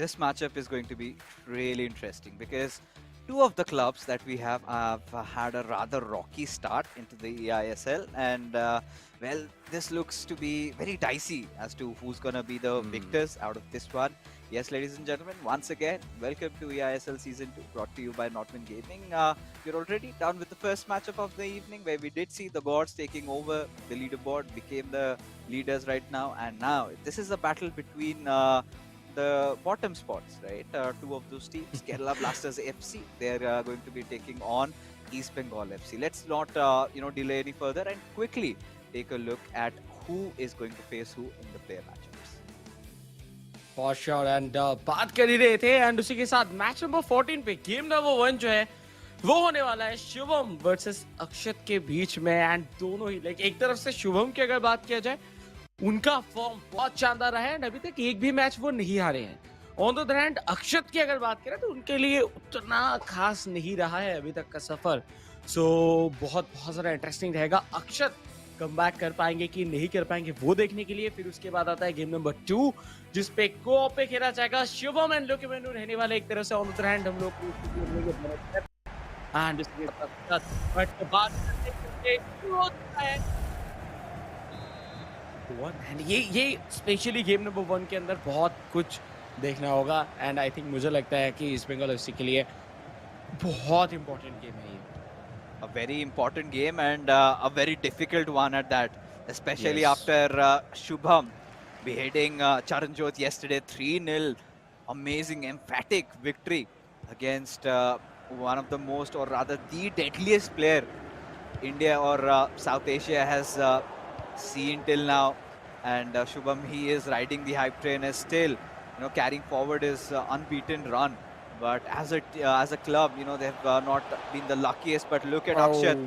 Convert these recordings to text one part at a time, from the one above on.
this matchup is going to be really interesting because two of the clubs that we have had a rather rocky start into the eISL, and well, this looks to be very dicey as to who's gonna be the victors out of this one. Yes, ladies and gentlemen, once again, welcome to eISL Season 2, brought to you by Notman Gaming. We're already done with the first matchup of the evening, where we did see the gods taking over the leaderboard, became the leaders right now, and now this is a battle between the bottom spots, right? Two of those teams, Kerala Blasters FC, they're going to be taking on East Bengal FC. Let's not, delay any further and quickly take a look at who is going to face who in the player matchups. For sure, and बात कर ही रहे थे and उसी के साथ match number 14 पे game number 1 जो है वो होने वाला है शुभम वर्सेस अक्षत के बीच में। एंड दोनों ही लाइक एक तरफ से शुभम की अगर बात किया जाए, उनका फॉर्म बहुत शानदार रहा है एंड अभी तक एक भी मैच वो नहीं हारे हैं। ऑन द अदर हैंड अक्षत की अगर बात करें तो उनके लिए उतना खास नहीं रहा है अभी तक का सफर। सो बहुत सारा इंटरेस्टिंग रहेगा। अक्षत कमबैक कर पाएंगे कि नहीं कर पाएंगे वो देखने के लिए। फिर उसके बाद आता है गेम नंबर 2 जिसपे को पे खेला जाएगा। शुभम एंड लुकी मेनू रहने वाले एक तरह से। ऑन द अदर हैंड हम लोग एंड इसके बट बात करते होता है एंड ये स्पेशली गेम नंबर 1 के अंदर बहुत कुछ देखना होगा। एंड आई थिंक मुझे लगता है कि ईस्ट बंगाल एफसी के लिए बहुत इंपॉर्टेंट गेम है ये। A very important game and a very difficult one at that, especially Yes. after Shubham beheading Charanjot yesterday 3-0. Amazing, emphatic victory against one of the most, or rather the deadliest player India or South Asia has seen till now. And Shubham, he is riding the hype train, is still, carrying forward his unbeaten run. But as a club, they've not been the luckiest. But look at Akshat,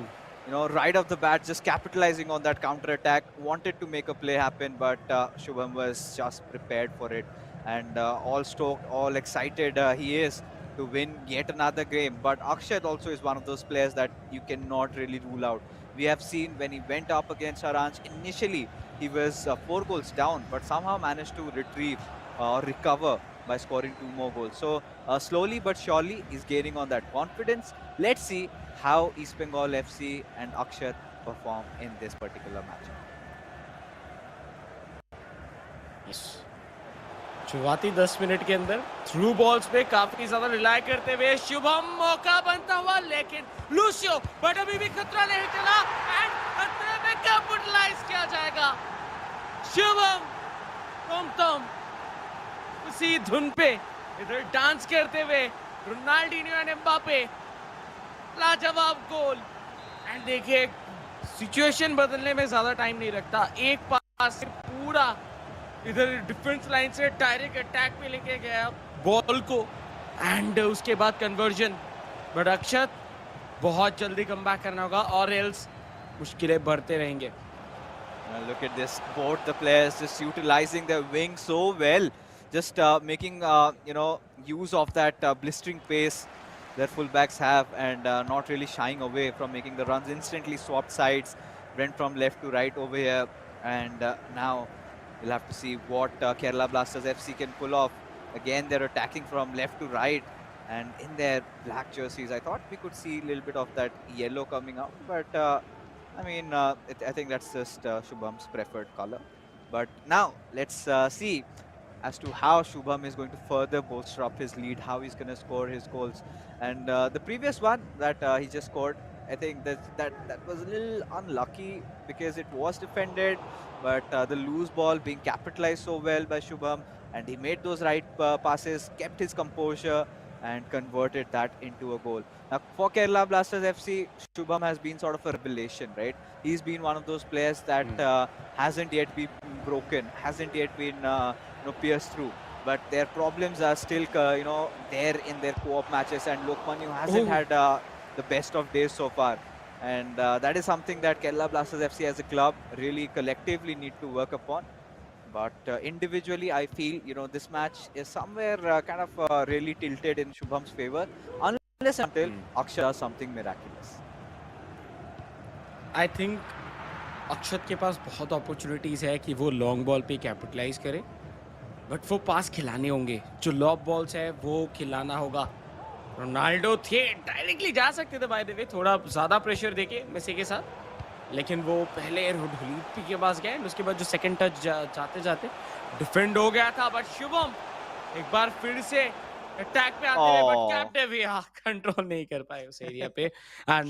right off the bat, just capitalizing on that counter attack. Wanted to make a play happen, but Shubham was just prepared for it. And all stoked, all excited he is to win yet another game. But Akshat also is one of those players that you cannot really rule out. We have seen when he went up against Saransh, initially he was 4 goals down, but somehow managed to retrieve or recover by scoring 2 more goals. So slowly but surely he's gaining on that confidence. Let's see how East Bengal FC and Akshat perform in this particular match. Yes. शुरुआती 10 minute के अंदर through balls पे काफी ज्यादा rely करते हुए शुभम मौका बनता हुआ, लेकिन लूसियो बट अभी भी खतरा नहीं चला एंड खतरे में कैपिटलाइज किया जाएगा। शुभम तुम उसी धुन पे इधर डांस करते हुए रोनाल्डिनो एंड एम्बापे, लाजवाब गोल। एंड देखिए सिचुएशन बदलने में ज्यादा टाइम नहीं लगता, एक पास से पूरा इधर डिफेंस लाइन से डायरेक्ट अटैक पे लेके गया बॉल को एंड उसके बाद कन्वर्जन। बट अक्षत बहुत जल्दी कमबैक करना होगा और एल्स मुश्किलें बढ़ते रहेंगे। Look at this, both the players just utilizing their wings so well. Just making use of that blistering pace that fullbacks have, and not really shying away from making the runs. Instantly swapped sides, went from left to right over here, and now we'll have to see what Kerala Blasters FC can pull off. Again, they're attacking from left to right, and in their black jerseys, I thought we could see a little bit of that yellow coming out, but I think that's just Shubham's preferred color. But now let's see as to how Shubham is going to further bolster up his lead, how he's going to score his goals. And the previous one that he just scored, I think that was a little unlucky because it was defended, but the loose ball being capitalized so well by Shubham, and he made those right passes, kept his composure, and converted that into a goal. Now, for Kerala Blasters FC, Shubham has been sort of a revelation, right? He's been one of those players that hasn't yet been broken, hasn't yet been pierced through. But their problems are still, there in their co-op matches, and Lokmanyu hasn't had the best of days so far. And that is something that Kerala Blasters FC as a club really collectively need to work upon. But individually, I feel, this match is somewhere kind of really tilted in Shubham's favor, unless until Akshat does something miraculous. I think अक्षत के पास बहुत opportunities है कि वो long ball पे capitalise करे but वो पास खिलाने होंगे, जो लॉब बॉल्स है वो खिलाना होगा। रोनाल्डो थे, डायरेक्टली जा सकते थे बाय द वे, थोड़ा ज्यादा प्रेशर देके मेसी के साथ, लेकिन वो पहले ढुलीपी के पास गए, उसके बाद जो सेकंड टच जाते जाते डिफेंड हो गया था। बट शुभम एक बार फिर से अटैक पे आते हुए, बट Oh. कैप्टन भी कंट्रोल नहीं कर पाए उस एरिया पे एंड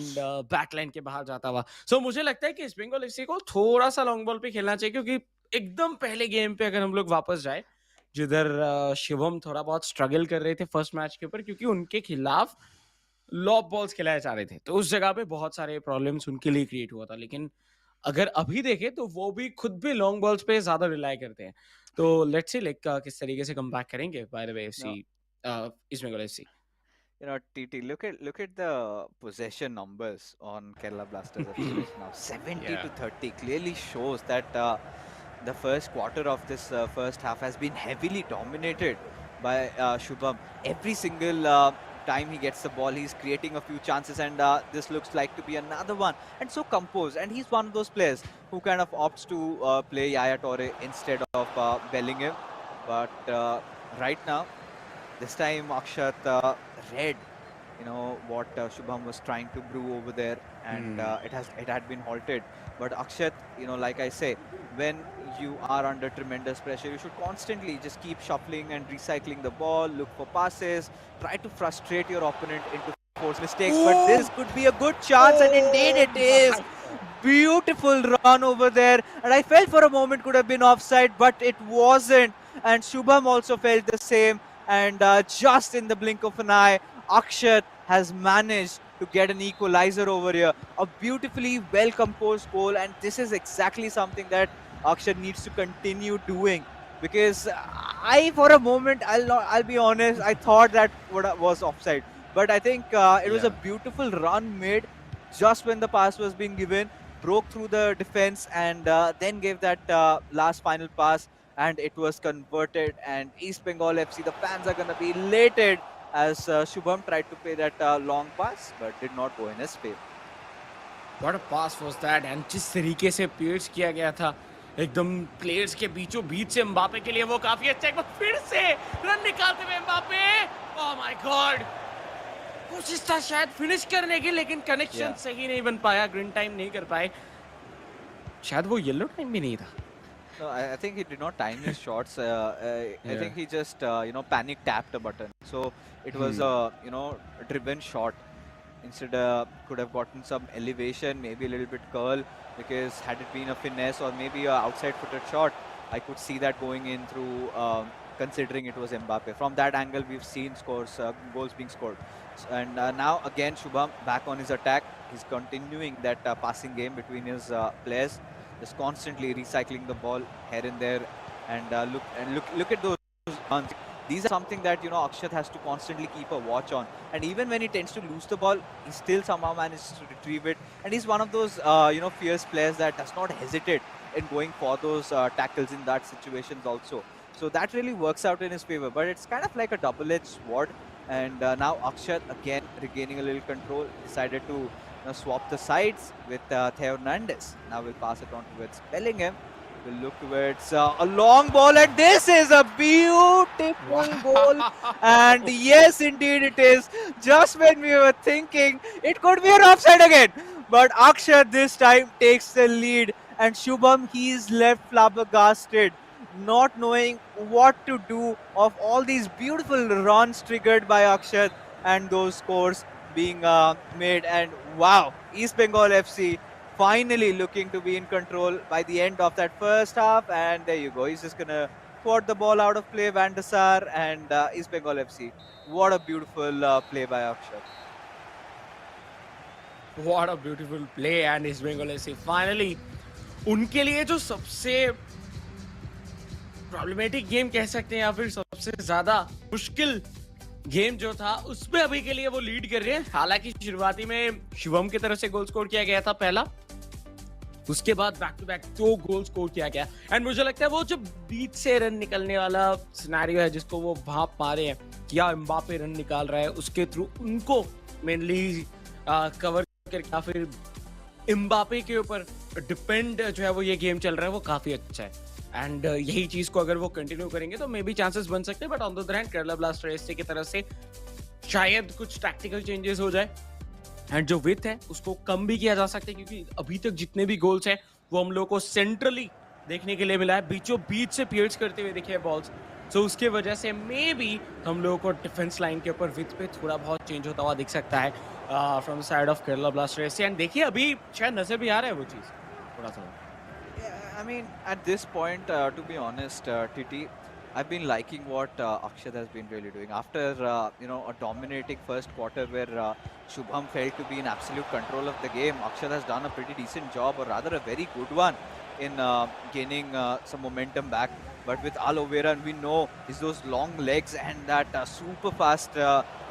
बैकलाइन के बाहर जाता हुआ। सो मुझे लगता है कि इस बंगाल एफसी को थोड़ा सा लॉन्ग बॉल पे खेलना चाहिए, क्योंकि एकदम पहले गेम पे अगर हम लोग वापस जाए, जिधर शिवम थोड़ा बहुत स्ट्रगल कर रहे थे फर्स्ट मैच के ऊपर, क्योंकि उनके खिलाफ लॉब बॉल्स खिलाए जा रहे थे, तो उस जगह पे बहुत सारे प्रॉब्लम्स उनके लिए क्रिएट हुआ था। लेकिन अगर अभी देखें तो वो भी खुद भी लॉन्ग बॉल्स पे ज्यादा रिलाई करते हैं। तो लेट्स सी लाइक किस तरीके से कम बैक करेंगे by the way FC, No, East Bengal FC. TT, look at the possession numbers on Kerala Blasters FC right now. 70 Yeah. to 30 clearly shows that the first quarter of this first half has been heavily dominated by Shubham. Every single time he gets the ball, he's creating a few chances, and this looks like to be another one. And so composed, and he's one of those players who kind of opts to play Yaya Torre instead of Bellingham. But right now, this time Akshat read, what Shubham was trying to brew over there, and it had been halted. But Akshat, like I say, when you are under tremendous pressure, you should constantly just keep shuffling and recycling the ball, look for passes, try to frustrate your opponent into force mistakes. But Oh, this could be a good chance, and indeed it is. my Beautiful run over there, and I felt for a moment could have been offside, but it wasn't. And Shubham also felt the same. And just in the blink of an eye, Akshat has managed to get an equalizer over here. A beautifully well-composed goal, and this is exactly something that Akshat needs to continue doing. Because for a moment, I'll be honest, I thought that was offside. But I think it was a Yeah. beautiful run made just when the pass was being given, broke through the defense, and then gave that last final pass, and it was converted. And East Bengal FC, the fans are going to be elated as Shubham tried to play that long pass, but did not go in his favor. What a pass was that, and जिस तरीके से pairs किया गया था एकदम players के बीचों बीच से एम्बापे के लिए, वो काफी अच्छा। एक बार फिर से रन निकालते हुए एम्बापे, ओह माय गॉड, कोशिश था शायद फिनिश करने की, लेकिन कनेक्शन Yeah. सही नहीं बन पाया, ग्रीन टाइम नहीं कर पाए, शायद वो येलो टाइम भी नहीं था। No, I think he did not time his shots. I Yeah. think he just, panic tapped a button. So it was a, driven shot. Instead, could have gotten some elevation, maybe a little bit curl, because had it been a finesse or maybe a outside footed shot, I could see that going in through, considering it was Mbappe. From that angle, we've seen goals being scored. And now again, Shubham back on his attack. He's continuing that passing game between his players, just constantly recycling the ball here and there. And look at those runs. These are something that Akshat has to constantly keep a watch on. And even when he tends to lose the ball, he still somehow manages to retrieve it. And he's one of those fierce players that does not hesitate in going for those tackles in that situations also. So that really works out in his favor. But it's kind of like a double-edged sword. And now Akshat again regaining a little control, decided to swap the sides with Theo Hernandez. Now we'll pass it on towards Bellingham. We'll look towards a long ball, and this is a beautiful goal. And yes, indeed it is. Just when we were thinking it could be an offside again, but Akshat this time takes the lead, and Shubham, he's left flabbergasted, not knowing what to do of all these beautiful runs triggered by Akshat and those scores being made. And wow, East Bengal FC finally looking to be in control by the end of that first half. And there you go. He's just going to thwart the ball out of play, Van der Sar, and East Bengal FC. What a beautiful play by Akshat. What a beautiful play, and East Bengal FC finally उनके लिए जो सबसे problematic game कह सकते हैं या फिर सबसे ज्यादा मुश्किल गेम जो था, उसमें अभी के लिए वो लीड कर रहे हैं। हालांकि शुरुआती में शिवम की तरफ से गोल स्कोर किया गया था पहला, उसके बाद back to back 2 goal score किया गया। एंड मुझे लगता है वो जो बीच से रन निकलने वाला सिनेरियो है, जिसको वो भाप पा रहे हैं कि या एम्बापे रन निकाल रहा है, उसके थ्रू उनको मेनली कवर करके या फिर एम्बापे के ऊपर डिपेंड जो है वो ये गेम चल रहा है, वो काफी अच्छा है। एंड यही चीज को अगर वो कंटिन्यू करेंगे तो मे बी चांसेस बन सकते हैं, but on the other hand Kerala blaster SC की तरफ से शायद कुछ टैक्टिकल चेंजेस हो जाए एंड जो विथ है उसको कम भी किया जा सकता है, क्योंकि अभी तक जितने भी गोल्स हैं वो हम लोग को सेंट्रली देखने के लिए मिला है, बीचों बीच से पियर्स करते हुए दिखे बॉल्स। सो उसके वजह से मे बी हम लोगों को डिफेंस लाइन के ऊपर विथ पे थोड़ा बहुत चेंज होता हुआ दिख सकता है from side of Kerala blasters. And देखिए अभी शायद नजर भी आ रहा है वो चीज थोड़ा सा। Yeah, I mean, at this point, to be honest, TT, I've been liking what Akshat has been really doing. After a dominating first quarter where Shubham felt to be in absolute control of the game, Akshat has done a pretty decent job, or rather a very good one, in gaining some momentum back. But with Al Overan, we know is those long legs and that super fast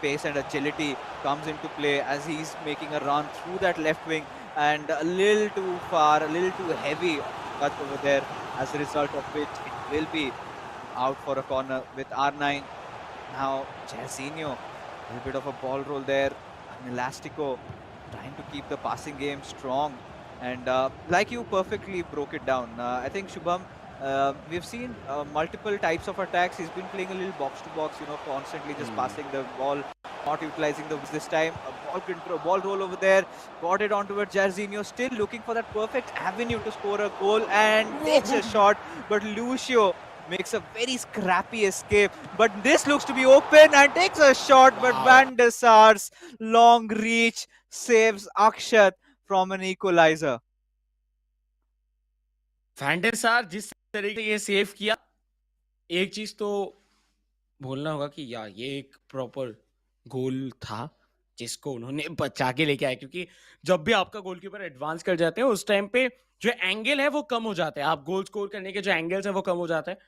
pace and agility comes into play as he's making a run through that left wing and a little too far, a little too heavy cut over there, as a result of which it will be out for a corner with R9. Now, Jairzinho, a little bit of a ball roll there. An Elastico trying to keep the passing game strong. And like you perfectly broke it down, I think Shubham, we've seen multiple types of attacks. He's been playing a little box to box, constantly just passing the ball, not utilizing the this time. A ball control, ball roll over there, got it onto it. Jairzinho still looking for that perfect avenue to score a goal and takes a shot, but Lucio makes a very scrappy escape. But this looks to be open and takes a shot, but Van der Sar's long reach saves Akshat from an equalizer. Van der Sar जिस तरीके से ये save किया, एक चीज तो बोलना होगा कि यार ये एक प्रॉपर गोल था जिसको उन्होंने बचा के लेके आए, क्योंकि जब भी आपका गोलकीपर एडवांस कर जाते हैं उस टाइम पे जो एंगल है वो कम हो जाते हैं, आप गोल स्कोर करने के जो एंगल्स हैं वो कम हो जाते हैं।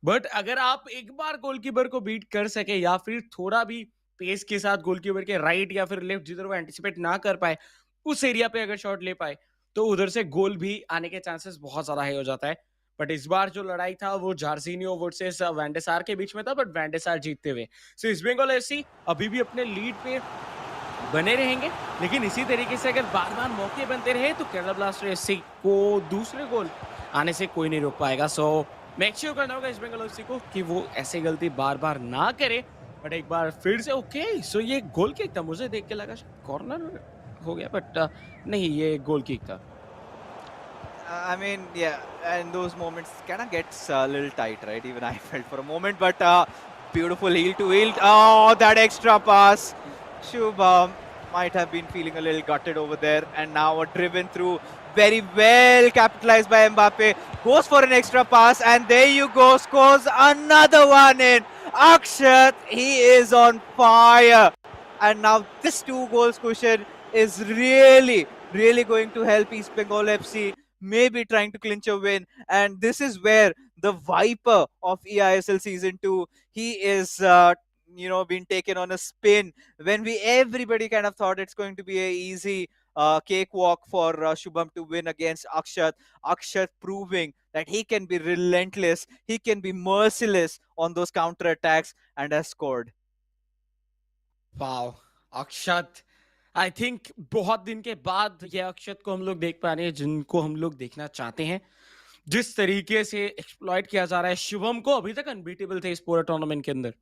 बट अगर आप एक बार गोलकीपर को बीट कर सके या फिर थोड़ा भी पेस के साथ गोलकीपर के राइट या फिर लेफ्ट जिधर वो एंटिसिपेट ना कर पाए उस एरिया पे अगर शॉट ले पाए तो उधर से गोल भी आने के चांसेस बहुत ज्यादा हाई हो जाता है। बट इस बार जो लड़ाई था वो जार्सिनियो वर्सेस वैंडेसार के बीच में था, बट वैंडेसार जीतते हुए। सो ईस्ट बंगाल एफसी अभी भी अपने लीड पे बने रहेंगे, लेकिन इसी तरीके से अगर बार बार मौके बनते रहे तो केरला ब्लास्टर एफसी को दूसरे गोल आने से कोई नहीं रोक पाएगा। सो मेक श्योर करना होगा ईस्ट बंगाल एफसी को कि वो ऐसे गलती बार बार ना करे। बट एक बार फिर से ओके, सो ये गोल किक था, मुझे देख के लगा कॉर्नर हो गया, बट नहीं, ये गोल किक था। I mean, yeah, and those moments kind of gets a little tight, right? Even I felt for a moment, but beautiful heel to heel. Oh, that extra pass. Shubham might have been feeling a little gutted over there, and now a driven through, very well capitalized by Mbappe. Goes for an extra pass, and there you go, scores another one in. Akshat, he is on fire. And now this 2 goals cushion is really, really going to help East Bengal FC maybe trying to clinch a win. And this is where the Viper of eISL Season 2, he is, being taken on a spin. When everybody kind of thought it's going to be a easy cakewalk for Shubham to win against Akshat. Akshat proving that he can be relentless, he can be merciless on those counter attacks and has scored. Wow, Akshat, I think बहुत दिन के बाद ये अक्षत को हम लोग देख पा रहे हैं जिनको हम लोग देखना चाहते हैं। जिस तरीके से एक्सप्लॉइट किया जा रहा है शुभम को, अभी तक अनबीटेबल थे इस पूरे टूर्नामेंट के अंदर,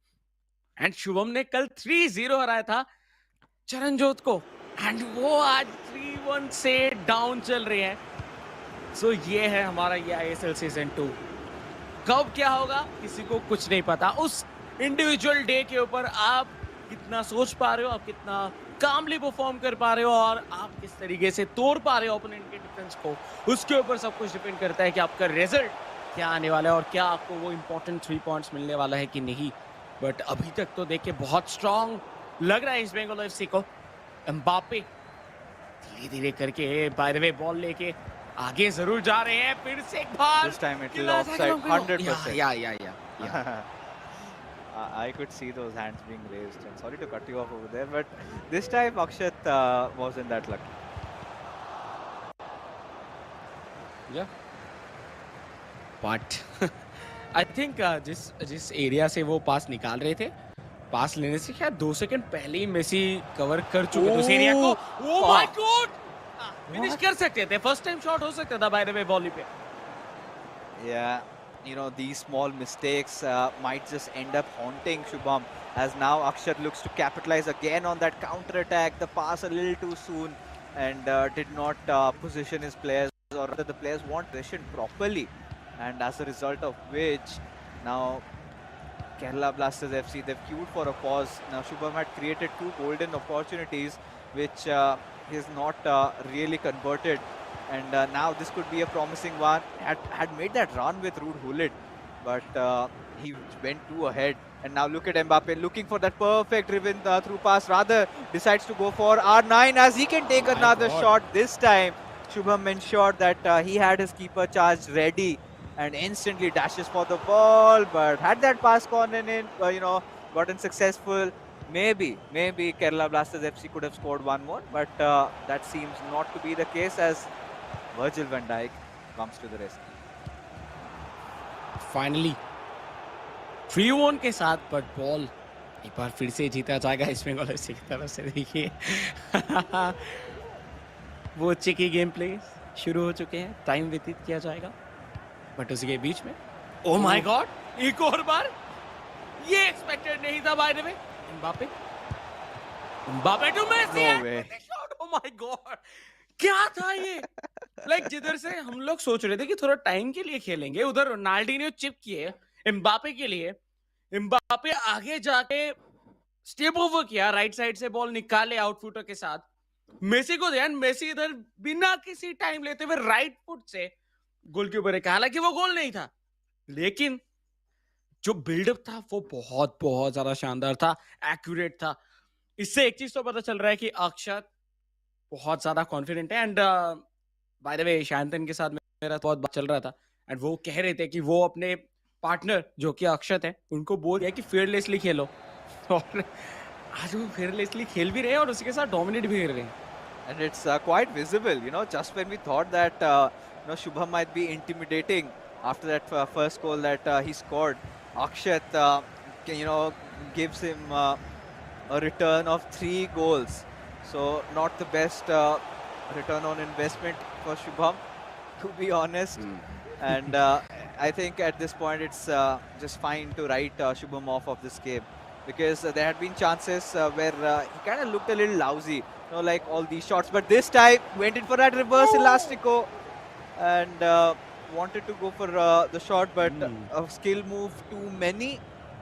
एंड शुभम ने कल 3-0 हराया था चरणजोत को, एंड वो आज 3-1 से डाउन चल रहे हैं। सो ये है हमारा ये आईएसएल सीजन 2। कब क्या होगा किसी को कुछ नहीं पता। उस इंडिविजुअल डे के ऊपर आप कितना सोच पा रहे हो, आप कितना कामली परफॉर्म कर पा रहे हो और आप किस तरीके से तोड़ पा रहे हो ओपोनेंट के डिफेंस को, उसके ऊपर सब कुछ डिपेंड करता है कि आपका रिजल्ट क्या आने वाला है और क्या आपको वो इंपॉर्टेंट 3 पॉइंट्स मिलने वाला है कि नहीं। बट अभी तक तो देख के बहुत स्ट्रांग लग रहा है इस बेंगल एफसी को। एम्बापे धीरे धीरे करके बाय द वे बॉल लेके आगे जरूर जा रहे हैं। फिर से एक बार This time it is offside 100%. Yeah. I could see those hands being raised. And sorry to cut you off over there, but this time Akshat wasn't that lucky. Yeah. But I think जिस area से वो पास निकाल रहे थे, पास लेने से क्या 2 second पहले ही मेसी कवर कर चुके थे उस एरिया को। ओह माय गॉड, फिनिश कर सकते थे, फर्स्ट टाइम शॉट हो सकता था बाय द वे वॉली पे। Yeah, these small mistakes might just end up haunting Shubham, as now Akshat looks to capitalize again on that counter attack. The pass a little too soon, and did not position his players, or rather the players weren't positioned properly, and as a result of which now Kerala Blasters FC, they've queued for a pause. Now Shubham had created two golden opportunities, which he has not really converted. And now this could be a promising one. Had made that run with Ruud Gullit, but he went too ahead. And now look at Mbappe looking for that perfect driven through pass. Rather decides to go for R9 as he can take another shot this time. Shubham ensured that he had his keeper charged ready and instantly dashes for the ball. But had that pass gone in, gotten successful, maybe Kerala Blasters FC could have scored one more. But that seems not to be the case, as Virgil van Dijk comes to the rescue. Finally 3-1 के साथ but ball एक बार फिर से जीता जाएगा इस Bengal FC की तरफ से। देखिए वो चिकी गेम प्ले शुरू हो चुके हैं, टाइम व्यतीत किया जाएगा, बट उसके बीच में ओह माय गॉड एक और बार, ये एक्सपेक्टेड नहीं था by the way. Mbappe to Messi, oh my God क्या था ये। लाइक जिधर से हम लोग सोच रहे थे कि थोड़ा टाइम के लिए खेलेंगे, उधर रोनाल्डिनो चिप किए एम्बापे के लिए, एम्बापे आगे जाके स्टेप ओवर किया, राइट साइड से बॉल निकाले आउटफुटर के साथ, मेसी को ध्यान, मेसी इधर बिना किसी टाइम लेते हुए राइट फुट से गोल के ऊपर है। हालांकि वो गोल नहीं था, लेकिन जो बिल्डअप था वो बहुत बहुत ज्यादा शानदार था, एक्यूरेट था। इससे एक चीज तो पता चल रहा है कि अक्षत बहुत ज्यादा कॉन्फिडेंट है। एंड बाय द वे शांतन के साथ मेरा बहुत बात चल रहा था, एंड वो कह रहे थे कि वो अपने पार्टनर जो कि अक्षत है उनको बोल दिया कि fearlessly खेलो, और आज वो fearlessly खेल भी रहे हैं और उसके साथ डोमिनेट भी कर रहे हैं। And it's quite visible, just when we thought that Shubham might be intimidating after that first goal that he scored, Akshat gives him a return of 3 goals. So not the best return on investment for Shubham, to be honest. And I think at this point it's just fine to write Shubham off of this game, because there had been chances where he kind of looked a little lousy, like all these shots. But this time went in for that reverse elastico and wanted to go for the shot, but a skill move too many.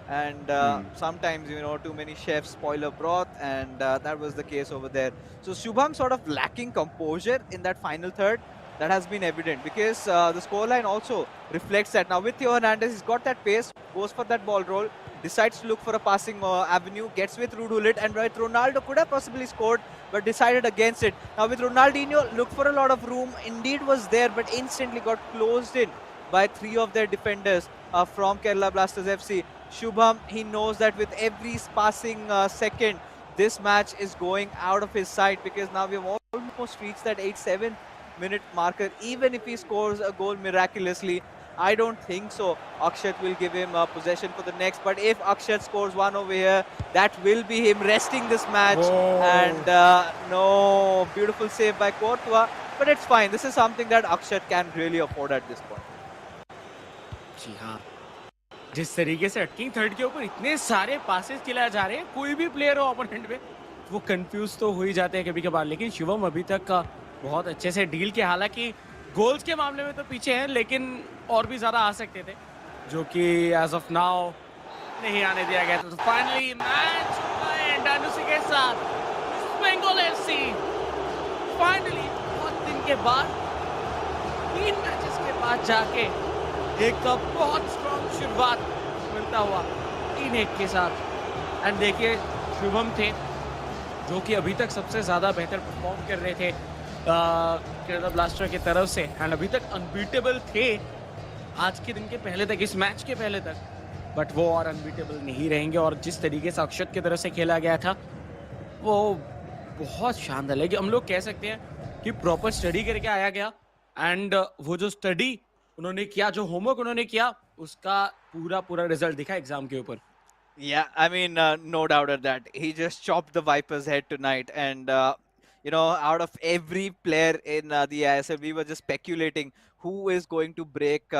And sometimes, too many chefs spoil a broth, and that was the case over there. So Shubham sort of lacking composure in that final third. That has been evident, because the scoreline also reflects that. Now with Theo Hernandez, he's got that pace, goes for that ball roll, decides to look for a passing avenue, gets with Ruud Gullit, and with Ronaldo could have possibly scored, but decided against it. Now with Ronaldinho, looked for a lot of room, indeed was there, but instantly got closed in by 3 of their defenders from Kerala Blasters FC. Shubham, he knows that with every passing second, this match is going out of his sight, because now we've almost reached that 87th minute marker. Even if he scores a goal miraculously, I don't think so Akshat will give him possession for the next. But if Akshat scores one over here, that will be him resting this match. Whoa. And no, beautiful save by Courtois, but it's fine. This is something that Akshat can really afford at this point. जी हाँ, जिस तरीके से अटकिंग third के ऊपर इतने सारे passes खिलाए जा रहे हैं, कोई भी प्लेयर हो ओपोनेंट में, वो कंफ्यूज तो हो ही जाते हैं कभी कभार। लेकिन शिवम अभी तक का बहुत अच्छे से डील किया। हालांकि गोल्स के मामले में तो पीछे हैं, लेकिन और भी ज्यादा आ सकते थे, जो कि एज ऑफ नाउ नहीं आने दिया गया। तो फाइनली मैच एंड अनुसी के साथ बंगाल एफसी फाइनली बहुत दिन के बाद 3 मैचेस के बाद जाके एक तो बहुत स्ट्रॉन्ग शुरुआत मिलता हुआ 3-1 के साथ। एंड देखिए शुभम थे जो कि अभी तक सबसे ज्यादा बेहतर परफॉर्म कर रहे थे केरला ब्लास्टर की तरफ से, एंड अभी तक अनबीटेबल थे आज के दिन के पहले तक, इस मैच के पहले तक, बट वो और अनबीटेबल नहीं रहेंगे। और जिस तरीके से अक्षत की तरफ से खेला गया था वो बहुत शानदार है, कि हम लोग कह सकते हैं कि प्रॉपर स्टडी करके आया गया, एंड वो जो स्टडी उन्होंने किया, जो होमवर्क उन्होंने किया, उसका पूरा रिजल्ट दिखा एग्जाम के ऊपर। Yeah, I mean, no doubt at that. He just chopped the Vipers' head tonight, and out of every player in the eISL, we were just speculating who is going to break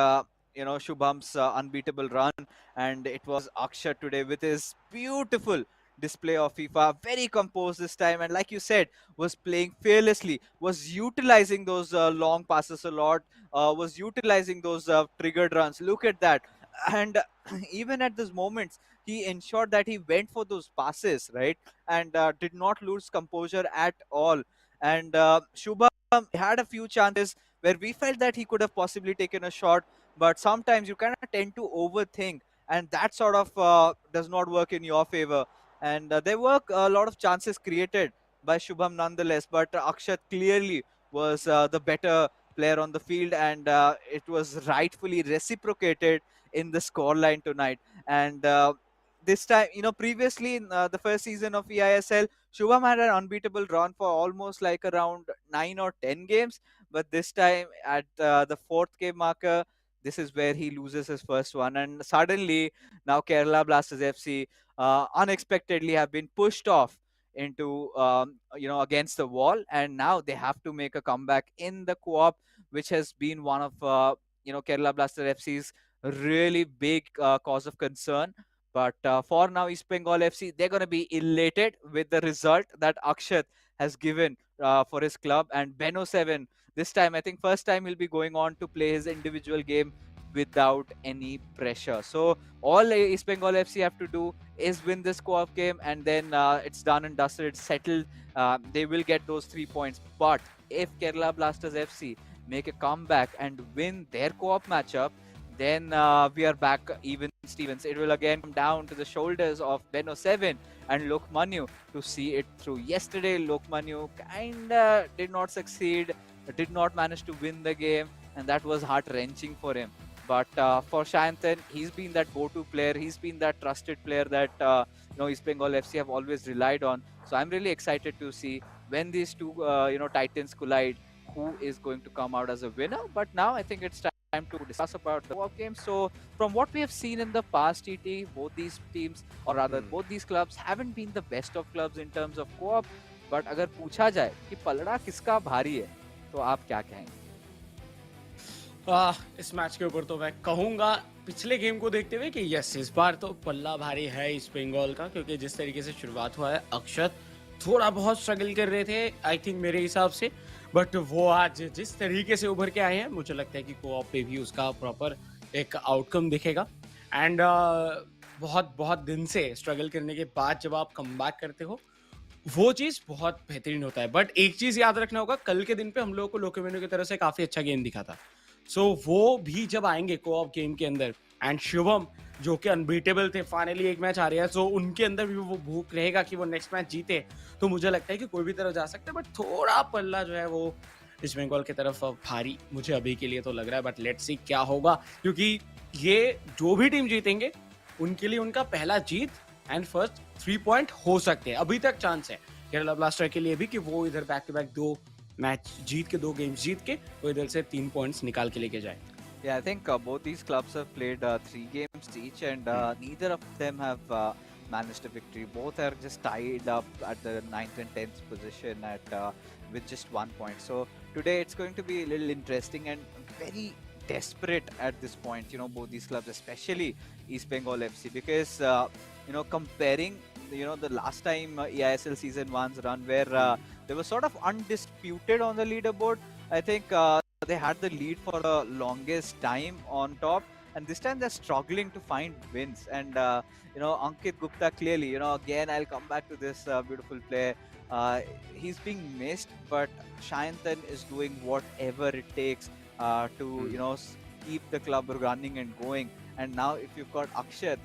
Shubham's unbeatable run, and it was Akshat today with his beautiful display of FIFA, very composed this time, and like you said, was playing fearlessly, was utilizing those long passes a lot, was utilizing those triggered runs. Look at that, and even at those moments, he ensured that he went for those passes, right, and did not lose composure at all. And Shubham had a few chances where we felt that he could have possibly taken a shot, but sometimes you kind of tend to overthink, and that sort of does not work in your favor. And there were a lot of chances created by Shubham nonetheless, but Akshat clearly was the better player on the field, and it was rightfully reciprocated in the scoreline tonight. And this time, previously in the first season of eISL, Shubham had an unbeatable run for almost like around 9 or 10 games, but this time at the fourth game marker, this is where he loses his first one, and suddenly now Kerala Blasters FC unexpectedly have been pushed off into against the wall, and now they have to make a comeback in the co-op, which has been one of Kerala Blasters FC's really big cause of concern. But for now, East Bengal FC, they're going to be elated with the result that Akshat has given for his club. And Beno 7, this time, I think first time he'll be going on to play his individual game without any pressure. So all East Bengal FC have to do is win this co-op game, and then it's done and dusted, it's settled. They will get those 3 points. But if Kerala Blasters FC make a comeback and win their co-op matchup, then we are back even Stevens. It will again come down to the shoulders of Beno 7 and Lokmanu to see it through. Yesterday, Lokmanu kinda did not succeed, did not manage to win the game, and that was heart-wrenching for him. But for Shayantan, he's been that go-to player. He's been that trusted player that East Bengal FC have always relied on. So I'm really excited to see when these two Titans collide, who is going to come out as a winner. But now I think it's time to discuss about the co-op game. So from what we have seen in the past, TT, both these teams, or rather both these clubs, haven't been the best of clubs in terms of co-op. But अगर पूछा जाए कि पलड़ा किसका भारी है, तो आप क्या कहेंगे? इस मैच के ऊपर तो मैं कहूंगा पिछले गेम को देखते हुए कि यस, इस बार तो पल्ला भारी है ईस्ट बंगाल का, क्योंकि जिस तरीके से शुरुआत हुआ है, अक्षत थोड़ा बहुत स्ट्रगल कर रहे थे आई थिंक मेरे हिसाब से, बट वो आज जिस तरीके से उभर के आए हैं, मुझे लगता है कि कोऑप पे भी उसका प्रॉपर एक आउटकम दिखेगा. एंड बहुत बहुत दिन से स्ट्रगल करने के बाद जब आप कमबैक करते हो, वो चीज बहुत बेहतरीन होता है. बट एक चीज याद रखना होगा, कल के दिन पे हम लोगों को लोकेमेनो की तरफ से काफी अच्छा गेम दिखा था. सो वो भी जब आएंगे कोऑप गेम के अंदर, एंड शुभम जो कि अनबीटेबल थे, फाइनली एक मैच आ रहा है, सो उनके अंदर भी वो भूख रहेगा कि वो नेक्स्ट मैच जीते, तो मुझे लगता है कि कोई भी तरफ जा सकता है. बट थोड़ा पल्ला जो है वो ईस्ट बंगाल की तरफ भारी मुझे अभी के लिए तो लग रहा है. बट लेट्स सी क्या होगा, क्योंकि ये जो भी टीम जीतेंगे उनके लिए उनका पहला जीत एंड फर्स्ट 3 पॉइंट हो सकते हैं. अभी तक चांस है केरला ब्लास्टर के लिए भी कि वो इधर बैक टू बैक 2 मैच जीत के, 2 गेम्स जीत के वो इधर से 3 पॉइंट्स निकाल के लेके जाए. Yeah, I think both these clubs have played 3 games each, and neither of them have managed a victory. Both are just tied up at the 9th and 10th position at with just 1 point. So today it's going to be a little interesting and very desperate at this point. Both these clubs, especially East Bengal FC, because comparing the last time eISL season 1's run where they were sort of undisputed on the leaderboard. I think they had the lead for the longest time on top, and this time they're struggling to find wins. And Ankit Gupta, clearly, again I'll come back to this beautiful player. He's being missed, but Shayantan is doing whatever it takes to keep the club running and going. And now if you've got Akshat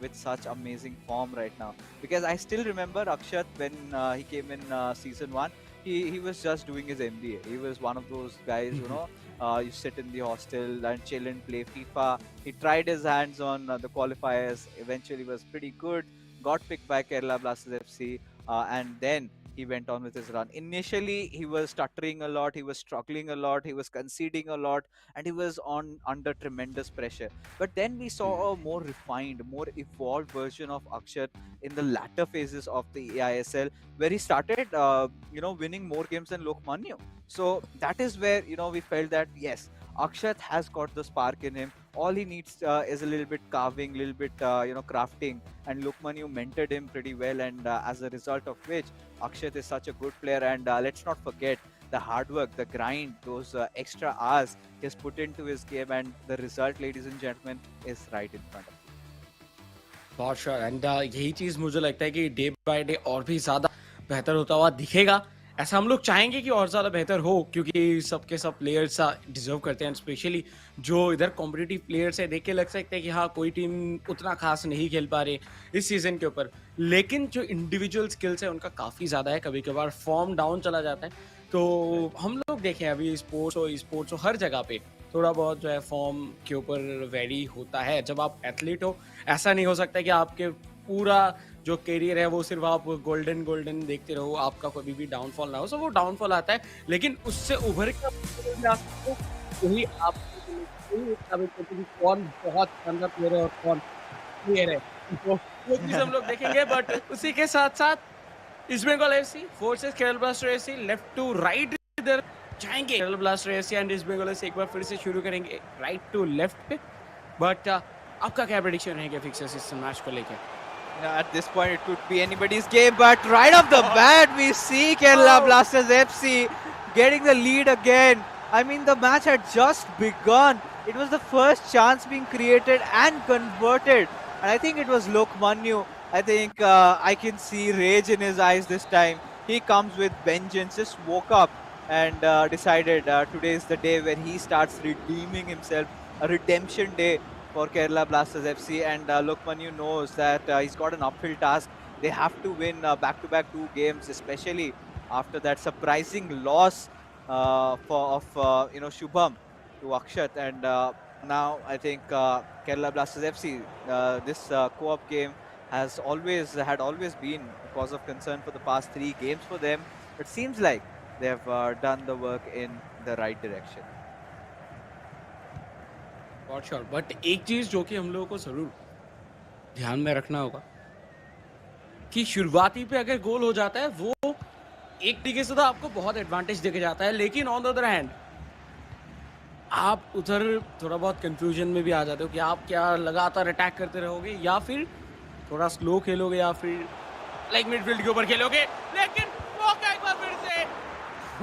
with such amazing form right now, because I still remember Akshat when he came in season 1, he was just doing his MBA. He was one of those guys, you sit in the hostel and chill and play FIFA. He tried his hands on the qualifiers, eventually was pretty good, got picked by Kerala Blasters FC, and then he went on with his run. Initially, he was stuttering a lot, he was struggling a lot, he was conceding a lot, and he was under tremendous pressure. But then we saw a more refined, more evolved version of Akshat in the latter phases of the eISL, where he started, winning more games than Lokmanu. So that is where we felt that yes, Akshat has got the spark in him. All he needs is a little bit carving, little bit crafting, and Lukman, you mentored him pretty well, and as a result of which, Akshat is such a good player. And let's not forget the hard work, the grind, those extra hours he's put into his game, and the result, ladies and gentlemen, is right in front of you. For sure and यही चीज मुझे लगता है कि day by day और भी ज्यादा बेहतर होता हुआ दिखेगा. ऐसा हम लोग चाहेंगे कि और ज्यादा बेहतर हो, क्योंकि सबके सब प्लेयर्स डिजर्व करते हैं. स्पेशली जो इधर कॉम्पिटिटिव प्लेयर्स है, देख के लग सकते हैं कि हाँ कोई टीम उतना खास नहीं खेल पा रही इस सीजन के ऊपर, लेकिन जो इंडिविजुअल स्किल्स है उनका काफी ज्यादा है. कभी कभार फॉर्म डाउन चला जाता है, तो हम लोग देखें अभी स्पोर्ट्स हो हर जगह पे थोड़ा बहुत जो है फॉर्म के ऊपर वेरी होता है. जब आप एथलीट हो, ऐसा नहीं हो सकता कि आपके पूरा जो करियर है वो सिर्फ आप गोल्डन देखते रहो, आपका कभी भी डाउनफॉल ना हो. सो वो डाउनफॉल आता है, लेकिन उससे उभर के वही आप कौन बहुत शानदार प्लेयर है और कौन प्लेयर है, तो वो चीज हम लोग देखेंगे. बट उसी के साथ साथ East Bengal FC versus Kerala Blaster FC, left to right इधर जाएंगे. Kerala Blaster FC and East Bengal FC एक बार फिर से शुरू करेंगे राइट टू लेफ्ट पे. बट आपका क्या प्रेडिक्शन रहेगा फिक्सर्स इस मैच को लेकर? At this point, it could be anybody's game, but right off the bat, we see Kerala Blasters FC getting the lead again. I mean, the match had just begun. It was the first chance being created and converted. And I think it was Lokmanyu. I think I can see rage in his eyes this time. He comes with vengeance, just woke up and decided today is the day when he starts redeeming himself, a redemption day for Kerala Blasters FC, and Lokmanyu knows that he's got an uphill task. They have to win back-to-back 2 games, especially after that surprising loss of Shubham to Akshat. And now I think Kerala Blasters FC, this co-op game had always been a cause of concern for the past 3 games for them. It seems like they have done the work in the right direction. For sure. But एक चीज जो कि हम लोगों को जरूर ध्यान में रखना होगा कि शुरुआती पे अगर गोल हो जाता है वो एक तरीके से तो आपको बहुत एडवांटेज देके जाता है, लेकिन ऑन द अदर हैंड आप उधर थोड़ा बहुत कंफ्यूजन में भी आ जाते हो कि आप क्या लगातार अटैक करते रहोगे या फिर थोड़ा स्लो खेलोगे या फिर लाइक मिडफील्ड के ऊपर खेलोगे. लेकिन मौका एक बार फिर से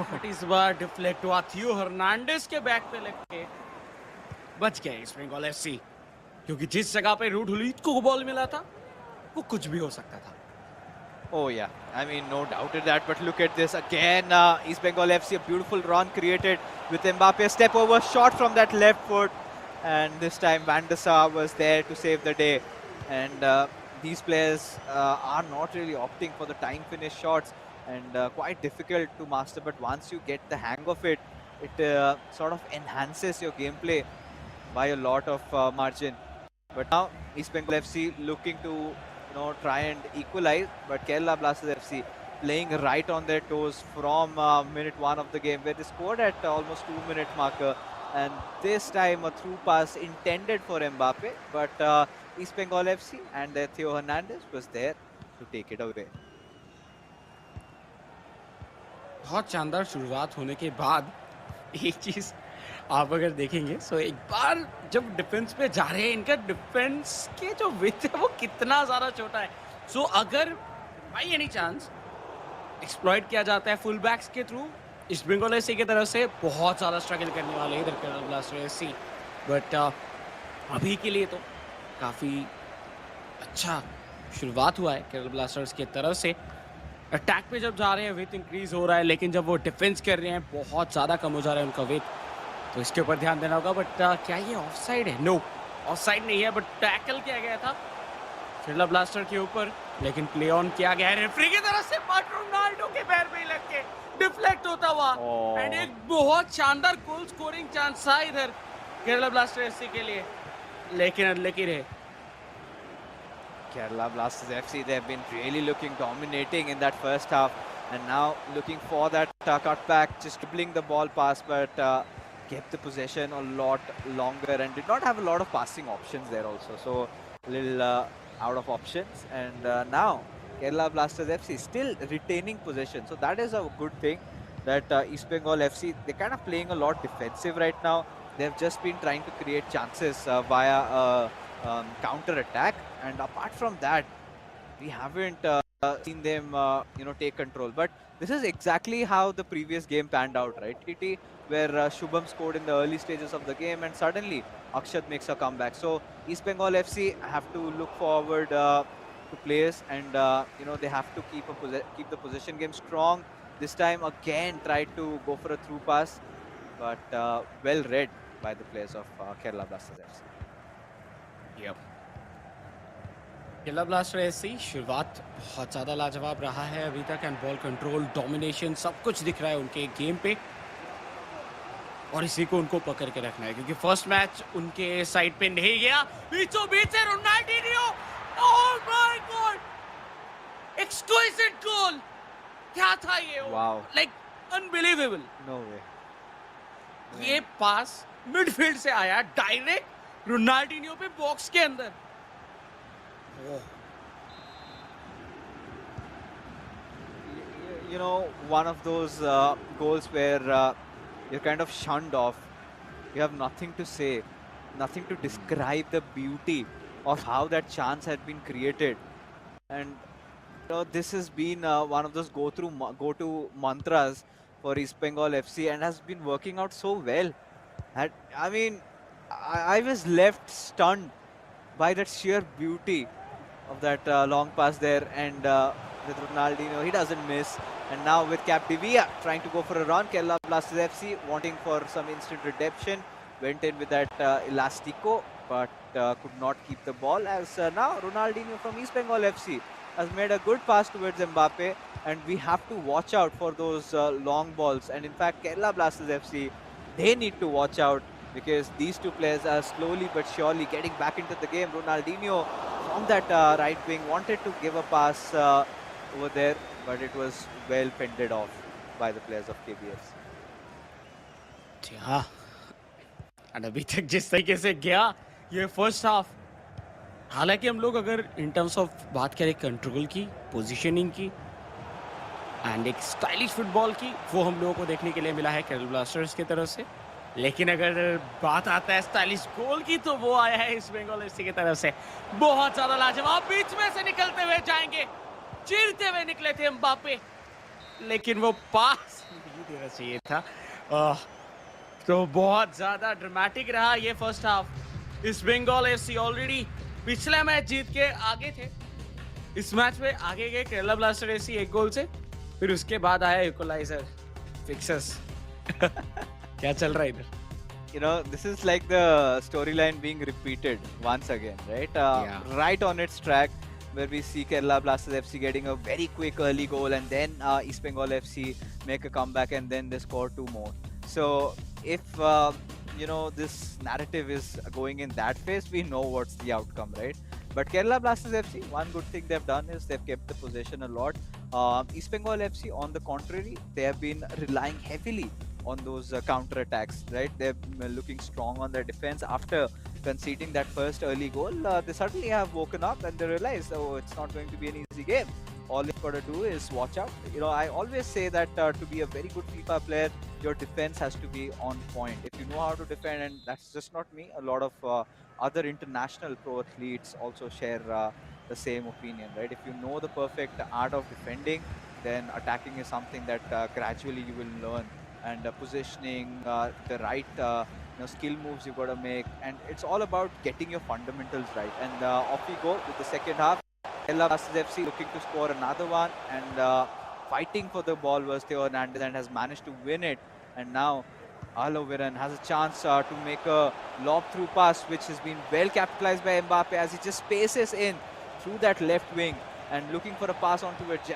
बट इस बार डिफ्लेक्ट हुआ थियो हर्नांडेस के बैक पे लग के बच गए ईस्ट बंगाल एफसी, क्योंकि जिस जगह पे रूट हुलीत को बॉल मिला था वो कुछ भी हो सकता था. Oh yeah, I mean no doubt in that, but look at this again, East Bengal FC, a beautiful run created with Mbappe, step over shot from that left foot, and this time Van der Sar was there to save the day. And these players are not really opting for the time finish shots, and quite difficult to master, but once you get the hang of it, it sort of enhances your gameplay by a lot of margin. But now East Bengal FC looking to try and equalize, but Kerala Blasters FC playing right on their toes from minute 1 of the game, where they scored at almost 2-minute marker, and this time a through pass intended for Mbappe, but East Bengal FC and their Theo Hernandez was there to take it away. बहुत शानदार शुरुआत होने के बाद एक चीज आप अगर देखेंगे, सो एक बार जब डिफेंस पे जा रहे हैं, इनका डिफेंस के जो विड्थ है वो कितना ज़्यादा छोटा है. सो अगर बाई एनी चांस एक्सप्लॉइट किया जाता है फुल बैक्स के थ्रू, ईस्ट बंगाल एफसी की तरफ से बहुत ज़्यादा स्ट्रगल करने वाले इधर केरला ब्लास्टर एफसी. बट अभी के लिए तो काफ़ी अच्छा शुरुआत हुआ है केरला ब्लास्टर्स की तरफ से. अटैक पे जब जा रहे हैं विथ इंक्रीज हो रहा है, लेकिन जब वो डिफेंस कर रहे हैं बहुत ज़्यादा कम हो जा रहा है उनका विथ, तो इसके ऊपर ध्यान देना होगा. बट क्या ये ऑफसाइड है? नो, ऑफसाइड नहीं है, बट टैकल किया गया था केरला ब्लास्टर के ऊपर, लेकिन प्ले ऑन किया गया है रेफरी की तरफ से. बट रोनाल्डो के पैर पे ही लग के डिफ्लेक्ट होता हुआ, एंड एक बहुत शानदार गोल स्कोरिंग चांस था इधर केरला ब्लास्टर एफसी के लिए, लेकिन अनलकी रहे. Kerala Blasters FC, they've been really looking dominating in that first half, and now looking for that cutback, just dribbling the ball past, but kept the possession a lot longer and did not have a lot of passing options there also, so a little out of options. And now Kerala Blasters FC still retaining possession, so that is a good thing, that East Bengal FC, they're kind of playing a lot defensive right now. they've just been trying to create chances via counter attack, and apart from that, we haven't seen them, take control. But this is exactly how the previous game panned out, right, TT? Where Shubham scored in the early stages of the game, and suddenly Akshat makes a comeback. So East Bengal FC have to look forward to players, and they have to keep the possession game strong. This time again, tried to go for a through pass, but well read by the players of Kerala Blasters FC. Yep. Kerala blaster ऐसी शुरुआत बहुत ज़्यादा लाजवाब रहा है अभी तक and ball control domination सब कुछ दिख रहा है उनके गेम पे और इसी को उनको पकड़ के रखना है क्योंकि फर्स्ट मैच उनके साइड पे नहीं गया बीचों बीच से Ronaldinho oh my god exclusive goal क्या था ये wow like unbelievable no way ये पास मिडफील्ड से आया डायरेक्ट रोनाल्डिनियो पे बॉक्स के अंदर one of those goals where you're kind of shunned off. You have nothing to say, nothing to describe the beauty of how that chance had been created. And this has been one of those go-to mantras for East Bengal FC, and has been working out so well. I mean, I was left stunned by that sheer beauty of that long pass there, and with Ronaldinho, he doesn't miss. And now with Capdevia trying to go for a run, Kerala Blasters FC wanting for some instant redemption, went in with that Elastico, but could not keep the ball. As now Ronaldinho from East Bengal FC has made a good pass towards Mbappe, and we have to watch out for those long balls. And in fact, Kerala Blasters FC, they need to watch out, because these two players are slowly but surely getting back into the game. Ronaldinho from that right wing wanted to give a pass over there, but it was well fended off by the players of KBFC. हाँ, और अभी तक जिस तरीके से गया ये first half, हालांकि हम लोग अगर इन टर्म्स ऑफ बात करें कंट्रोल की, पोजीशनिंग की एंड एक स्टाइलिश फुटबॉल की, वो हम लोगों को देखने के लिए मिला है केरला ब्लास्टर्स की तरफ से। लेकिन अगर बात आता है स्टाइलिश गोल की, तो वो आया है ईस्ट बंगाल एफसी की तरफ से। बहुत ज़्यादा लाजवाब, बीच में से निकलते हुए जाएंगे, चीरते हुए निकले थे एम्बापे, लेकिन वो पास नहीं देना चाहिए था। तो बहुत ज़्यादा ड्रामेटिक रहा ये first half. East Bengal FC already पिछला मैच जीत के आगे थे, इस मैच में आगे गए केरला ब्लास्टर एफसी एक गोल से, फिर उसके बाद आया इक्वलाइजर फिक्सर्स। क्या चल रहा है इधर? This is like the storyline being repeated once again, right? Yeah. Right on its track, where we see Kerala Blasters FC getting a very quick early goal, and then East Bengal FC make a comeback, and then they score 2 more. So if this narrative is going in that phase, we know what's the outcome, right? But Kerala Blasters FC, one good thing they've done is they've kept the possession a lot. East Bengal FC, on the contrary, they have been relying heavily on those counter attacks, right? They're looking strong on their defense. After conceding that first early goal, they suddenly have woken up and they realize, oh, it's not going to be an easy game. All you've got to do is watch out. I always say that to be a very good FIFA player, your defense has to be on point. If you know how to defend, and that's just not me, a lot of other international pro athletes also share the same opinion, right? If you know the perfect art of defending, then attacking is something that gradually you will learn. And positioning, the right skill moves you've got to make, and it's all about getting your fundamentals right. And off we go with the second half. Kerala Blasters FC looking to score another one, and fighting for the ball was Theo Hernandez, and has managed to win it. And now Aloviran has a chance to make a lob through pass, which has been well capitalized by Mbappe, as he just spaces in through that left wing, and looking for a pass on towards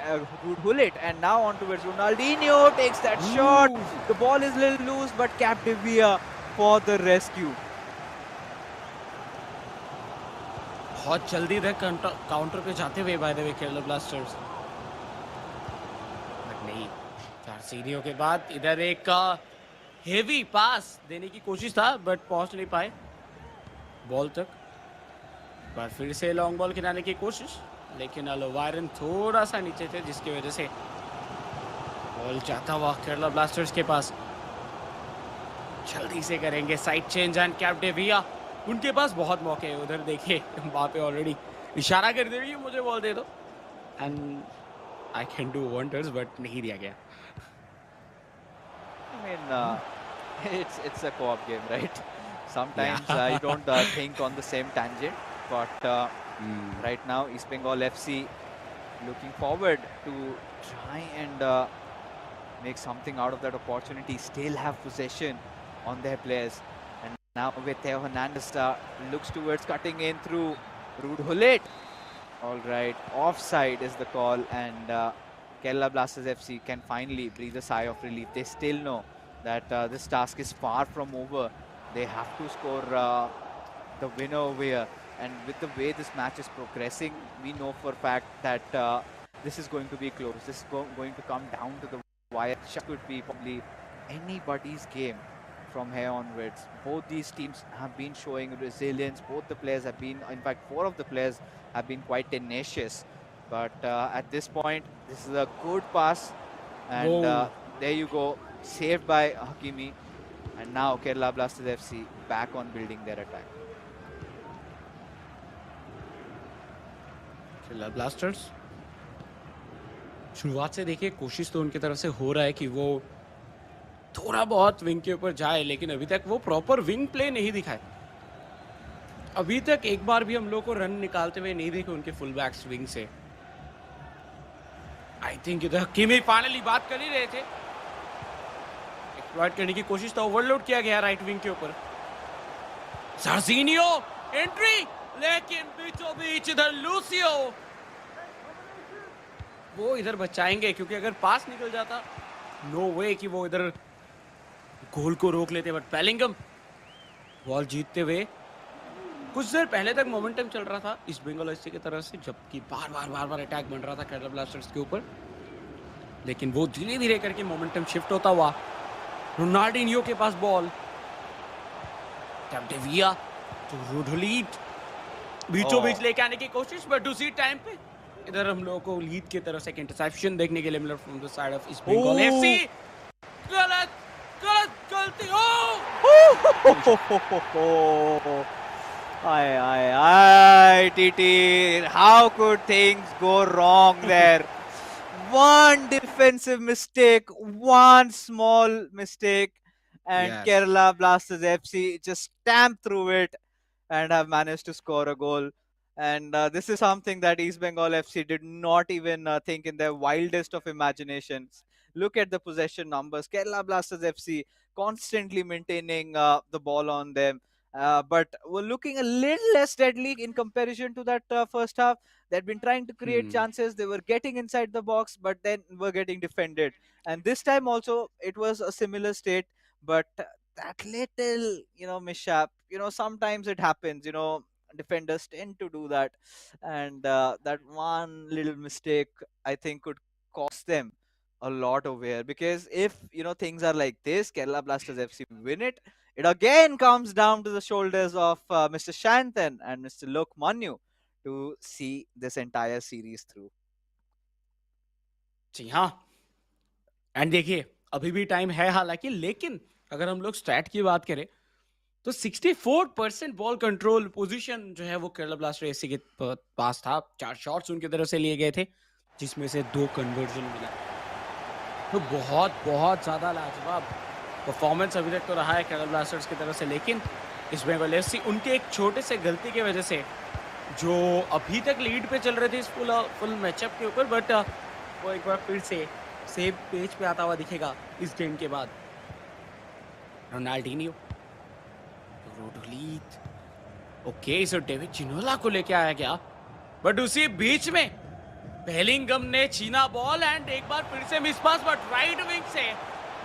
Hullet, and now on towards Ronaldinho, takes that shot. The ball is a little loose, but Capdevia for the rescue. बहुत जल्दी थे counter पे जाते हुए bye the way Kerala blasters, but नहीं, 4 सीढ़ियों के बाद इधर एक हेवी पास देने की कोशिश था, बट पहुंच नहीं पाए बॉल तक। पर फिर से लॉन्ग बॉल खिलाने की कोशिश, लेकिन अलोवायरन थोड़ा सा नीचे थे, जिसकी वजह से बॉल जाता हुआ केरला ब्लास्टर्स के पास। जल्दी से करेंगे साइड चेंज एंड कैप्टेविया, उनके पास बहुत मौके हैं। उधर देखिए एम्बापे ऑलरेडी इशारा कर दे रही है मुझे बॉल दे दो, and I can do wonders, but नहीं दिया गया। I mean, it's a co-op game, right? या Sometimes you don't think on the same tangent, but right now East Bengal FC looking forward to try and make something out of that opportunity. Still have possession on their players, and now with Theo Hernandez looks towards cutting in through Ruud Hullet. All right, offside is the call, and Kerala Blasters FC can finally breathe a sigh of relief. They still know that this task is far from over. They have to score the winner over here. And with the way this match is progressing, we know for a fact that this is going to be close. This is going to come down to the wire. It could be probably anybody's game from here onwards. Both these teams have been showing resilience. Both the players have been, in fact, four of the players have been quite tenacious. But at this point, this is a good pass. And there you go, saved by Hakimi. And now Kerala Blasters FC back on building their attack. Kerala blasters शुरुआत से देखिए कोशिश तो उनकी तरफ से हो रहा है कि वो थोड़ा बहुत विंग के ऊपर जाए, लेकिन अभी तक वो प्रॉपर विंग प्ले नहीं दिखाए। अभी तक एक बार भी हम लोग को रन निकालते हुए नहीं देखे उनके फुल बैक्स विंग से। आई थिंक इधर हकीमी फाइनली बात कर ही रहे थे, एक्सप्लॉइट करने की कोशिश तो ओवरलोड किया गया राइट विंग के ऊपर। जार्जिनियो एंट्री, लेकिन बीचों बीच इधर लूसियो वो इधर बचाएंगे, क्योंकि अगर पास निकल जाता नो वे कि वो इधर गोल को रोक लेते। बट बेलिंगम बॉल जीतते हुए, कुछ देर पहले तक मोमेंटम चल रहा था इस बंगाल एफसी की तरफ से, जबकि बार बार अटैक बन रहा था केरला ब्लास्टर्स के ऊपर, लेकिन वो धीरे धीरे करके मोमेंटम शिफ्ट होता हुआ रोनाल्डिनियो के पास बॉल, कैप्टेविया तो रोडोलीट बीचों बीच लेके आने की कोशिश, बट उसी टाइम पे इधर हम लोगों को लीड की तरफ से एक इंटरसेप्शन देखने के लिए मिला from the side of East Bengal FC. गलत गलती, Aye, TT, how could things go wrong there? One defensive mistake, one small mistake, and Yes. Kerala Blasters FC just stamp through it and have managed to score a goal. And this is something that East Bengal FC did not even think in their wildest of imaginations. Look at the possession numbers. Kerala Blasters FC constantly maintaining the ball on them. But were looking a little less deadly in comparison to that first half. They'd been trying to create chances. They were getting inside the box, but then were getting defended. And this time also, it was a similar state. But that little, mishap, sometimes it happens. Defenders tend to do that, and that one little mistake, I think, could cost them a lot over here. Because if things are like this, Kerala Blasters FC win it. It again comes down to the shoulders of Mr. Shantan and Mr. Lok Manu to see this entire series through. जी हाँ, and देखिए अभी भी time है हालांकि, लेकिन अगर हम लोग स्टैट की बात करें तो 64% बॉल कंट्रोल पोजीशन जो है वो केरला ब्लास्टर एफसी के पास था। 4 शॉट्स उनकी तरफ से लिए गए थे, जिसमें से 2 कन्वर्जन मिला। तो बहुत बहुत ज्यादा लाजवाब परफॉर्मेंस अभी तक तो रहा है केरला ब्लास्टर्स की तरफ से, लेकिन इस बंगाल एफसी उनके एक छोटे से गलती की वजह से जो अभी तक लीड पे चल रहे थे इस फुल मैचअप के ऊपर, बट वो एक बार फिर से सेम पेज पे आता हुआ दिखेगा इस गेम के बाद। रोनाल्डिनियो, रोडोलीट, ओके, सो डेविड चिनोला को लेके आया गया, बट उसी बीच में बेलिंगम ने छीना बॉल एंड एक बार फिर से miss pass, but right wing से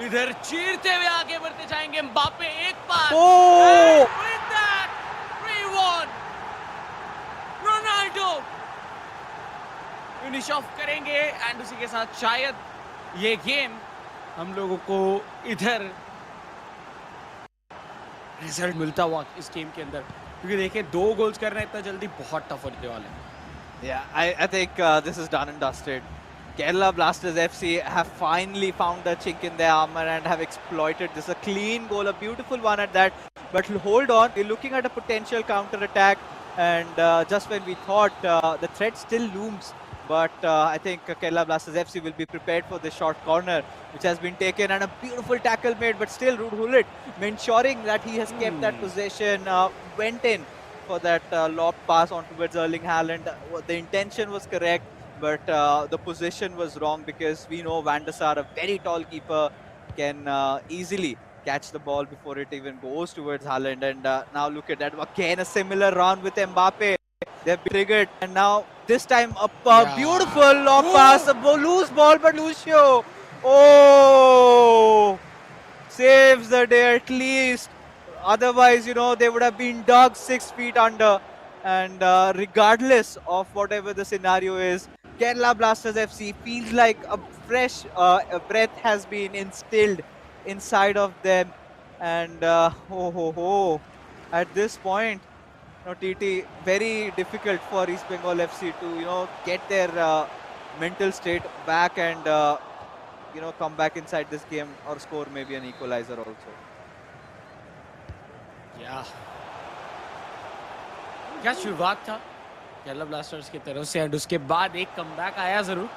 इधर चीरते हुए आगे बढ़ते जाएंगे एम्बापे। एक पास, with that 3-1 Ronaldo finish off करेंगे, एंड उसी के साथ शायद ये गेम हम लोगों को इधर रिजल्ट मिलता हुआ इस गेम के अंदर, क्योंकि देखिए 2 गोल्स करना इतना जल्दी बहुत टफ होने वाला है। Yeah, I think this is done and dusted. Kerala Blasters FC have finally found a chink in their armor and have exploited this. A clean goal, a beautiful one at that. But hold on, we're looking at a potential counter-attack. And just when we thought the threat still looms, but I think Kerala Blasters FC will be prepared for this short corner, which has been taken, and a beautiful tackle made, but still Ruud Gullit ensuring that he has kept that possession, went in for that lob pass on towards Erling Haaland. The intention was correct, but the position was wrong, because we know Van der Sar, a very tall keeper, can easily catch the ball before it even goes towards Haaland. And now look at that, again a similar run with Mbappe. They've been triggered, and now this time a beautiful lob pass, a loose ball, but Lucio, oh, saves the day at least. Otherwise, you know, they would have been dug 6 feet under. And regardless of whatever the scenario is, Kerala Blasters FC feels like a fresh a breath has been instilled inside of them. And at this point, you know, TT, very difficult for East Bengal FC to, you know, get their mental state back and you know, come back inside this game or score maybe an equalizer also. Yeah. क्या शुरुआत था Kerala blasters की तरफ से, and उसके बाद एक comeback आया जरूर,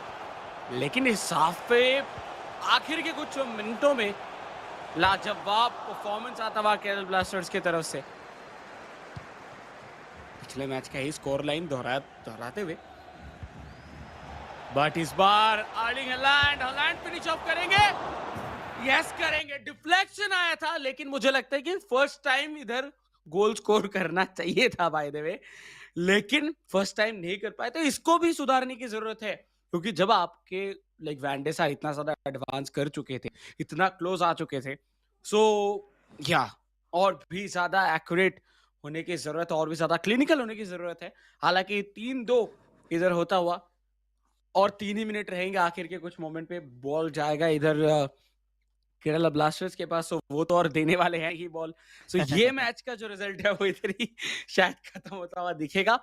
लेकिन इस हाफ पे आखिर के कुछ मिनटों में लाजवाब परफॉर्मेंस आता हुआ केरला ब्लास्टर्स की तरफ से। पिछले मैच का ही स्कोर लाइन दोहराते हुए, बट इस बार अर्लिंग हॉलैंड फिनिश ऑफ करेंगे, यस करेंगे। डिफ्लेक्शन आया था, लेकिन मुझे लगता है कि फर्स्ट टाइम इधर गोल स्कोर करना चाहिए था बाय द वे, लेकिन फर्स्ट टाइम नहीं कर पाए, तो इसको भी सुधारने की जरूरत है, क्योंकि जब आपके लाइक वैन डे सार इतना ज्यादा एडवांस कर चुके थे, इतना क्लोज आ चुके थे, सो या और भी ज्यादा एक्यूरेट होने की जरूरत है, और भी ज्यादा क्लिनिकल होने की जरूरत है। हालांकि 3-2 इधर होता हुआ, और 3 ही मिनट रहेंगे आखिर के कुछ मोमेंट पे, बॉल जाएगा इधर केरला ब्लास्टर्स के पास, तो वो तो और देने वाले हैं ही बॉल। सो ये मैच का जो रिजल्ट है वो इधर ही शायद खत्म होता हुआ दिखेगा,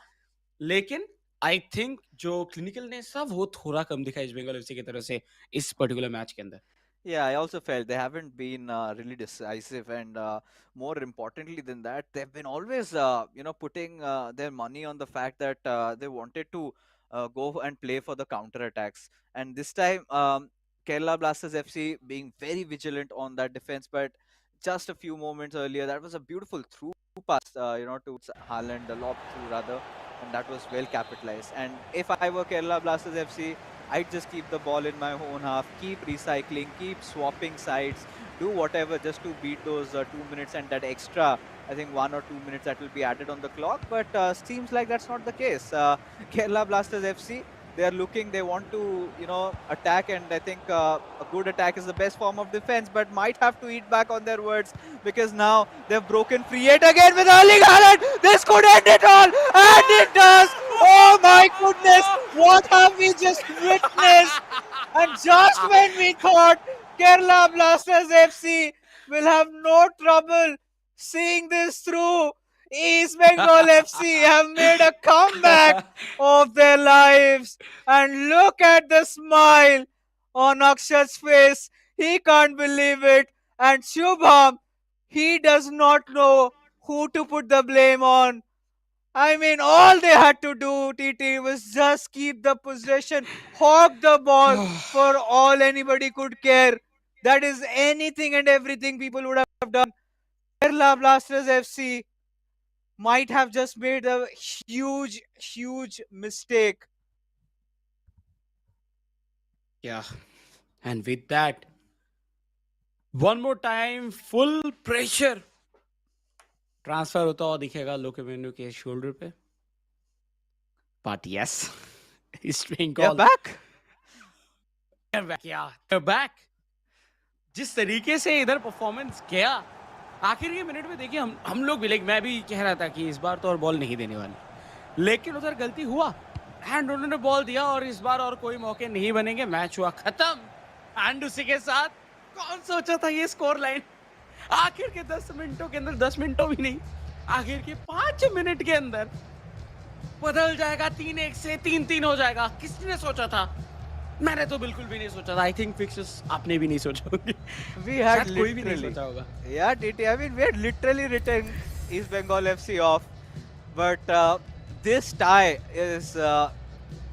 लेकिन आई थिंक जो क्लिनिकलनेस था वो थोड़ा कम दिखा ईस्ट बंगाल एफसी की तरफ से इस पर्टिकुलर मैच के अंदर। Yeah, I also felt they haven't been really decisive, and more importantly than that, they've been always, you know, putting their money on the fact that they wanted to go and play for the counter attacks. And this time, Kerala Blasters FC being very vigilant on that defense, but just a few moments earlier, that was a beautiful through pass, you know, to Haaland, a lob through rather, and that was well capitalized. And if I were Kerala Blasters FC, I'd just keep the ball in my own half, keep recycling, keep swapping sides, do whatever just to beat those 2 minutes and that extra, I think 1 or 2 minutes that will be added on the clock. But seems like that's not the case. Kerala Blasters FC, they are looking, they want to, you know, attack, and I think a good attack is the best form of defense, but might have to eat back on their words, because now they've broken free yet again with Erling Haaland. This could end it all, and it does. Oh my goodness, what have we just witnessed? And just when we thought Kerala Blasters FC will have no trouble seeing this through, East Bengal FC have made a comeback of their lives. And look at the smile on Akshat's face. He can't believe it. And Shubham, he does not know who to put the blame on. I mean, all they had to do, TT, was just keep the possession, hog the ball for all anybody could care. That is anything and everything people would have done. Kerala Blasters FC might have just made a huge mistake. Yeah, and with that, one more time, full pressure transfer होता हुआ दिखेगा लोकेमेनु के shoulder पे, but yes East Bengal back. जिस तरीके से इधर परफॉर्मेंस किया आखिर के मिनट में, देखिए हम लोग भी, लाइक मैं भी कह रहा था कि इस बार तो और बॉल नहीं देने वाले, लेकिन उधर गलती हुआ एंड उन्होंने बॉल दिया, और इस बार और कोई मौके नहीं बनेंगे, मैच हुआ खत्म। एंड उसी के साथ कौन सोचा था ये स्कोर लाइन आखिर के 10 मिनटों के अंदर, 10 मिनटों भी नहीं, आखिर के 5 मिनट के अंदर बदल जाएगा, 3-1 से 3-3 हो जाएगा। किसने सोचा था? मैंने तो बिल्कुल भी नहीं सोचा था। आई थिंक फिक्सेस आपने भी नहीं सोचा होंगे। We had शायद कोई भी नहीं literally, सोचा होगा। yeah, DT. I mean, we had literally written East Bengal FC off, but this tie is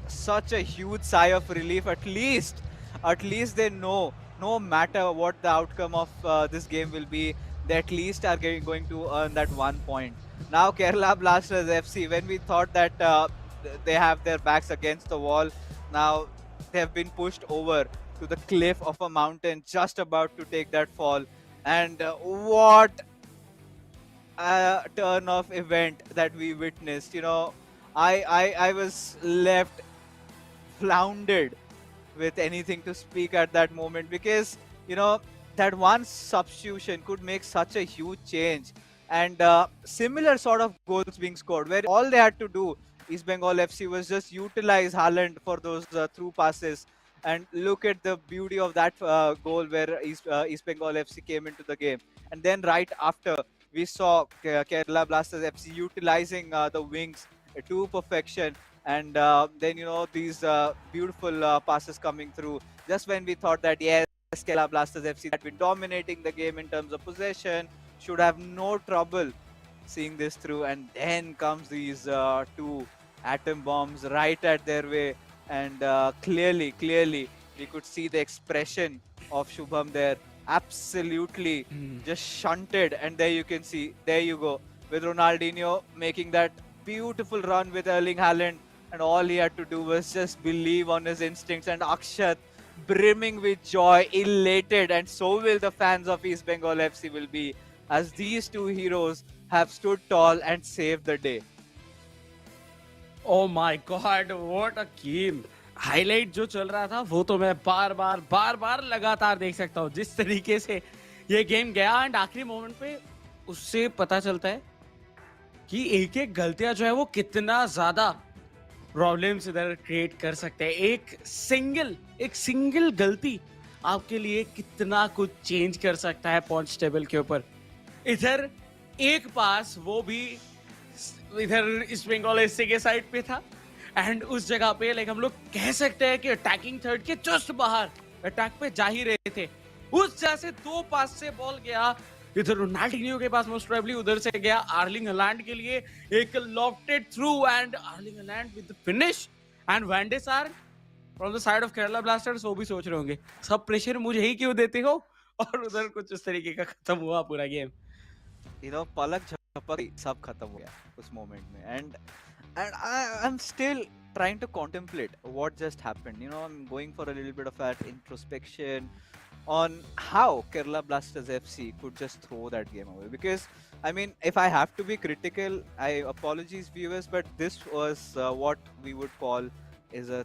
such a huge sigh of relief. At least they know, no matter what the outcome of this game will be, they at least are going to earn that 1 point. Now Kerala Blasters FC, when we thought that they have their backs against the wall, now they have been pushed over to the cliff of a mountain, just about to take that fall. And what turn of event that we witnessed. I was left floundered with anything to speak at that moment, because you know that one substitution could make such a huge change, and similar sort of goals being scored where all they had to do, East Bengal FC, was just utilize Haaland for those through passes. And look at the beauty of that goal where East Bengal FC came into the game. And then right after, we saw Kerala Blasters FC utilizing the wings to perfection. And then, these beautiful passes coming through. Just when we thought that, yes, Kerala Blasters FC had been dominating the game in terms of possession, should have no trouble seeing this through. And then comes these two atom bombs right at their way. And clearly, we could see the expression of Shubham there. Absolutely just shunted. And there you can see, there you go, with Ronaldinho making that beautiful run with Erling Haaland. And all he had to do was just believe on his instincts. And Akshat, brimming with joy, elated. And so will the fans of East Bengal FC will be, as these two heroes have stood tall and saved the day. Oh my God, what a game! Highlight जो चल रहा था वो तो मैं बार बार लगातार देख सकता हूँ। जिस तरीके से ये गेम गया, एंड आखिरी मोमेंट पे उससे पता चलता है कि एक एक गलतियां जो है वो कितना ज्यादा प्रॉब्लम्स इधर क्रिएट कर सकते हैं। एक सिंगल गलती आपके लिए कितना कुछ चेंज कर सकता है पॉइंट्स टेबल के ऊपर। इधर एक पास, वो भी इधर ईस्ट बंगाल एससी के साइड पे था, एंड उस जगह पे लाइक हम लोग कह सकते हैं कि अटैकिंग थर्ड के जस्ट बाहर अटैक पे जा ही रहे थे। उस जगह से दो पास से बॉल गया इधर रोनाल्डिनियो के पास, मोस्ट प्रोबेबली उधर से गया आर्लिंग हॉलैंड के लिए, एक lofted through and Erling Haaland with the finish. And van der Sar from the side of Kerala Blasters, वो भी सोच रहे होंगे सब प्रेशर मुझे ही क्यों देते हो, और उधर कुछ इस तरीके का खत्म हुआ पूरा गेम। पलक झपक सब खत्म हो गया उस मोमेंट में। And I'm still trying to contemplate what just happened. I'm going for a little bit of that introspection on how Kerala Blasters FC could just throw that game away. Because, I mean, if I have to be critical, I apologize viewers, but this was what we would call is a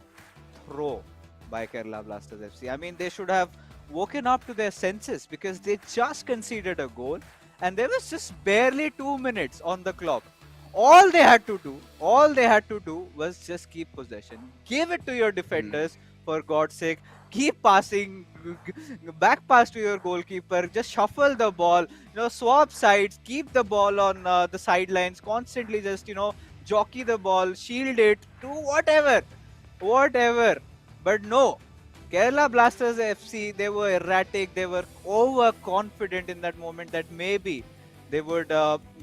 throw by Kerala Blasters FC. I mean, they should have woken up to their senses, because they just conceded a goal and there was just barely 2 minutes on the clock. All they had to do was just keep possession. Give it to your defenders, for God's sake. Keep passing, back pass to your goalkeeper. Just shuffle the ball, swap sides. Keep the ball on the sidelines. Constantly just, jockey the ball, shield it, do whatever. But no, Kerala Blasters FC, they were erratic. They were overconfident in that moment that maybe they would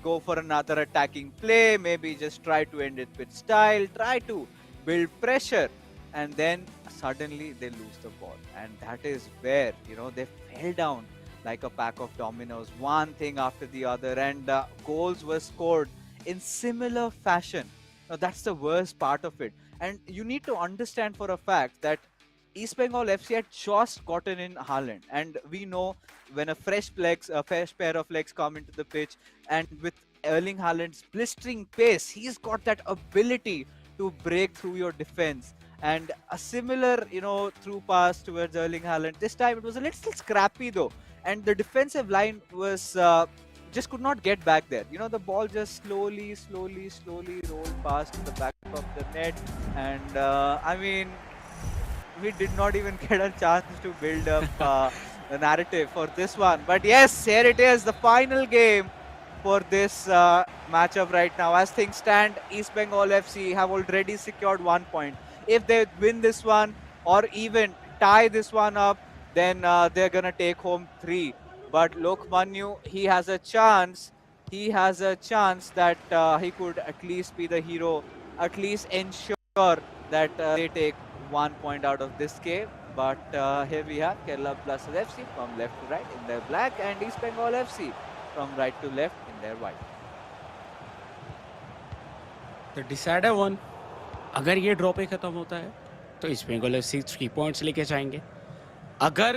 go for another attacking play, maybe just try to end it with style, try to build pressure, and then suddenly they lose the ball. And that is where, they fell down like a pack of dominoes, one thing after the other, and goals were scored in similar fashion. Now, that's the worst part of it. And you need to understand for a fact that East Bengal FC had just gotten in Haaland, and we know when a fresh pair of legs come into the pitch, and with Erling Haaland's blistering pace, he's got that ability to break through your defense. And a similar, through pass towards Erling Haaland. This time it was a little scrappy though, and the defensive line was just could not get back there. The ball just slowly rolled past the back of the net, and I mean, we did not even get a chance to build up the narrative for this one. But yes, here it is, the final game for this matchup right now. As things stand, East Bengal FC have already secured 1 point. If they win this one, or even tie this one up, then they're gonna take home 3. But Lokmanyu, he has a chance. He has a chance that he could at least be the hero, at least ensure that they take 1 point out of this game. But here we have Kerala Blasters FC from left to right in their black, and East Bengal FC from right to left in their white. The decider one, अगर ये draw पे खत्म होता है तो east Bengal FC 3 points लेके जाएंगे. अगर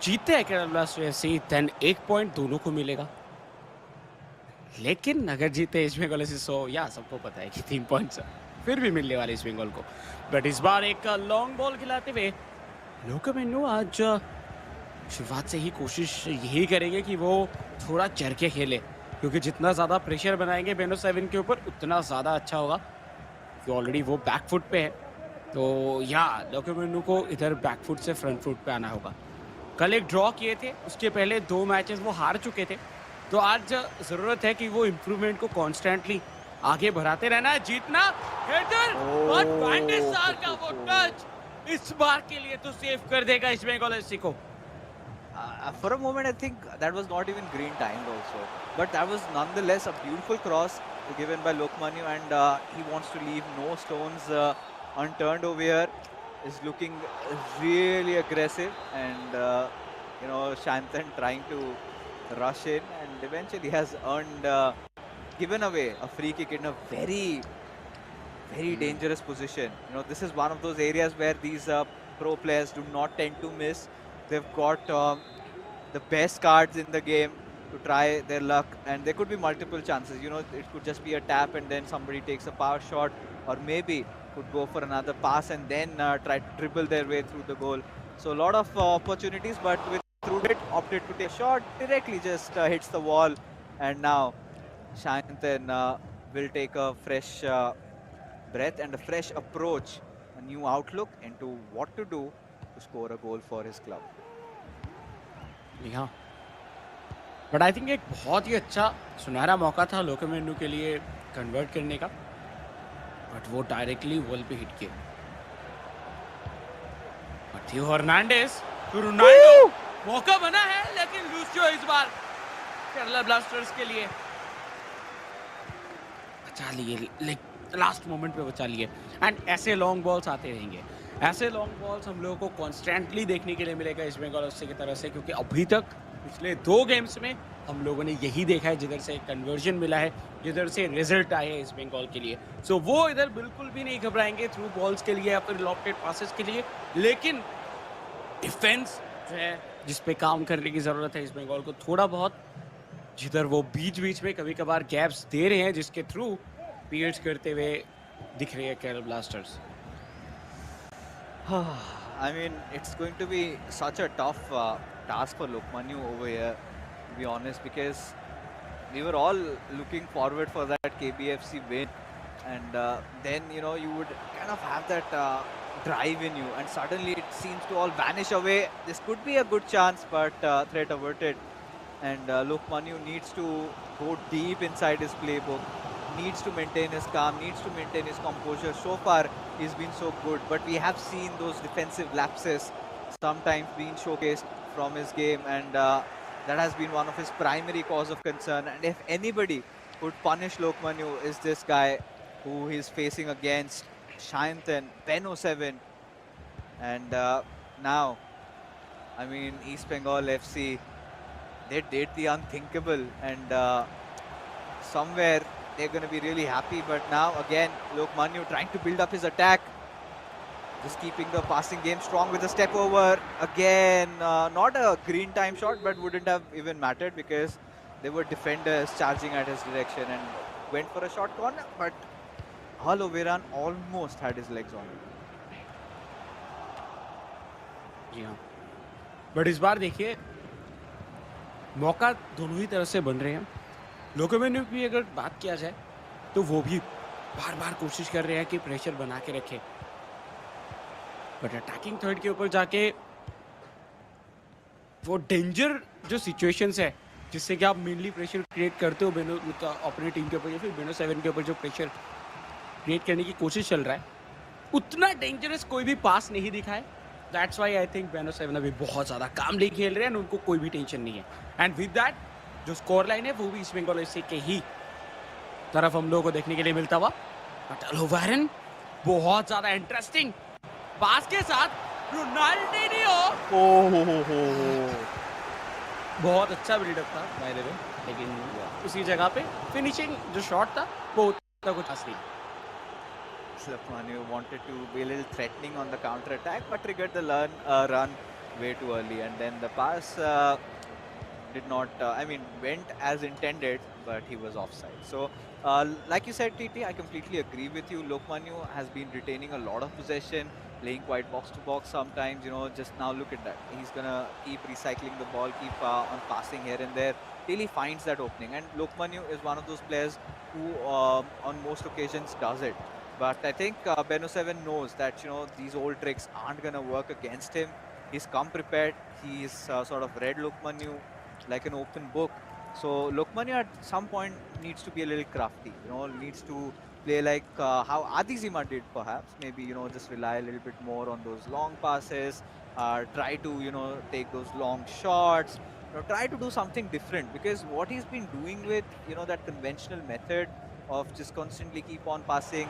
जीते हैं Kerala Blasters FC then 1 point दोनों को मिलेगा. लेकिन अगर जीते ईस्ट बंगाल एफसी सो या सबको पता है कि 3 पॉइंट्स फिर भी मिलने वाले ईस्ट बंगाल को. बट इस बार एक लॉन्ग बॉल खिलाते हुए लोकमेन्यू आज शुरुआत से ही कोशिश यही करेंगे कि वो थोड़ा चढ़ के खेले, क्योंकि जितना ज़्यादा प्रेशर बनाएंगे बेनो 7 के ऊपर उतना ज़्यादा अच्छा होगा. कि ऑलरेडी वो बैकफुट पे है, तो या लोकमेन्यू को इधर बैकफुट से फ्रंट फुट पे आना होगा. कल एक ड्रॉ किए थे, उसके पहले 2 मैचेस वो हार चुके थे, तो आज ज़रूरत है कि वो इम्प्रूवमेंट को कॉन्स्टेंटली आगे बढ़ाते रहना है. जीतना हेडर और वैंडरसार का वो टच इस बार के लिए तो सेव कर देगा इस बंगाल एफसी को. For a moment, I think that was not even green timed also. But that was nonetheless a beautiful cross given by Lokmanyu, and he wants to leave no stones unturned over here. Is looking really aggressive, and Shantan trying to rush in, and eventually has earned, given away a free kick in a very, very dangerous position. This is one of those areas where these pro players do not tend to miss. They've got the best cards in the game to try their luck, and there could be multiple chances. It could just be a tap and then somebody takes a power shot, or maybe could go for another pass and then try to dribble their way through the goal. So a lot of opportunities, but with through it, opted to take a shot, directly just hits the wall, and now Shantan will take a fresh breath and a fresh approach, a new outlook into what to do to score a goal for his club. हाँ, but I think एक बहुत ही अच्छा सुनहरा मौका था लोकमेन्यू के लिए convert करने का, बट वो डायरेक्टली वॉल पे हिट किया. थियो हर्नांडेज तो रोनाल्डो मौका बना है, लेकिन लूसियो इस बार केरला ब्लास्टर्स के लिए बचा लिए, लास्ट मोमेंट पे बचा लिए. एंड ऐसे लॉन्ग बॉल्स आते रहेंगे, ऐसे लॉन्ग बॉल्स हम लोगों को कॉन्स्टेंटली देखने के लिए मिलेगा इस बंगाल एफसी की तरफ से, क्योंकि अभी तक पिछले 2 गेम्स में हम लोगों ने यही देखा है जिधर से कन्वर्जन मिला है, जिधर से रिजल्ट आए हैं इस बंगाल के लिए. सो वो इधर बिल्कुल भी नहीं घबराएंगे थ्रू बॉल्स के लिए या फिर लॉफ्टेड पासेस के लिए, लेकिन डिफेंस जो है जिस पे काम करने की ज़रूरत है इस बंगाल को थोड़ा बहुत, जिधर वो बीच बीच में कभी कभार गैप्स दे रहे हैं जिसके थ्रू पीरियड्स करते हुए दिख रही है Kerala blasters. I mean, it's going to be such a tough task for Lokmanyu over here, to be honest, because we were all looking forward for that KBFC win, and then you would kind of have that drive in you, and suddenly it seems to all vanish away. This could be a good chance, but threat averted, and Lokmanyu needs to go deep inside his playbook, needs to maintain his calm, needs to maintain his composure. So far, he's been so good, but we have seen those defensive lapses sometimes being showcased from his game, and that has been one of his primary cause of concern. And if anybody could punish Lokmanyu, is this guy who he's facing against, Shantan, Beno 7, and now, I mean, East Bengal FC, they did the unthinkable, and somewhere they're going to be really happy. But now again, Lokmanyu trying to build up his attack, just keeping the passing game strong with a step over. Again, not a green time shot, but wouldn't have even mattered because there were defenders charging at his direction, and went for a short corner, but Halo Viran almost had his legs on it. जी हाँ, but इस बार देखिए मौका दोनों ही तरफ से बन रहे हैं. लोकमेन्यू की अगर बात किया जाए तो वो भी बार बार कोशिश कर रहे हैं कि प्रेशर बना के रखे, बट अटैकिंग थर्ड के ऊपर जाके वो डेंजर जो सिचुएशंस है जिससे कि आप मेनली प्रेशर क्रिएट करते हो बेनो अपनी टीम के ऊपर या फिर बेनो 7 के ऊपर जो प्रेशर क्रिएट करने की कोशिश चल रहा है, उतना डेंजरस कोई भी पास नहीं दिखा है। दैट्स व्हाई आई थिंक बेनो 7 अभी बहुत ज़्यादा कामली खेल रहे हैं एंड उनको कोई भी टेंशन नहीं है। एंड विद दैट जो स्कोर लाइन है वो भी ईस्ट बंगाल एफसी के ही तरफ हम लोगों को देखने के लिए मिलता हुआ। बट अलोवारन बहुत ज़्यादा इंटरेस्टिंग पास के साथ रोनाल्डिनियो Oh, बहुत अच्छा बिल्डअप था बाय द वे, लेकिन उसी जगह पे फिनिशिंग जो शॉट था वो उतना कुछ खास नहीं। Manu wanted to be a little threatening on the counter attack, but triggered the run way too early, and then the pass did not. I mean, went as intended, but he was offside. So, like you said, TT, I completely agree with you. Lokmanu has been retaining a lot of possession, playing quite box to box sometimes. You know, just now look at that. He's gonna keep recycling the ball, keep on passing here and there till he finds that opening. And Lokmanu is one of those players who, on most occasions, does it. But I think Beno 7 knows that, you know, these old tricks aren't going to work against him. He's come prepared. He's sort of read Lokmanu like an open book. So Lokmanu at some point needs to be a little crafty, you know, needs to play like how Adizima did perhaps. Maybe, you know, just rely a little bit more on those long passes, try to, you know, take those long shots, you know, try to do something different, because what he's been doing with, you know, that conventional method of just constantly keep on passing.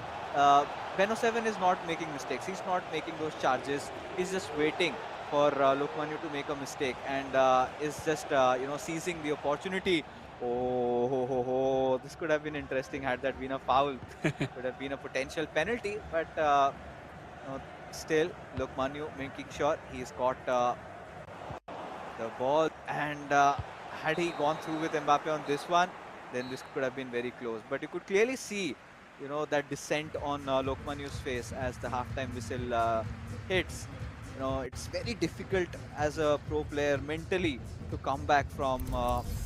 Beno 7 is not making mistakes. He's not making those charges. He's just waiting for Lokmanu to make a mistake and is just, you know, seizing the opportunity. Oh, ho, ho, ho. This could have been interesting had that been a foul. Could have been a potential penalty, but you know, still Lokmanu making sure he's got the ball, and had he gone through with Mbappe on this one, then this could have been very close. But you could clearly see, you know, that descent on Lokmanu's face as the halftime whistle hits. You know, it's very difficult as a pro player mentally to come back from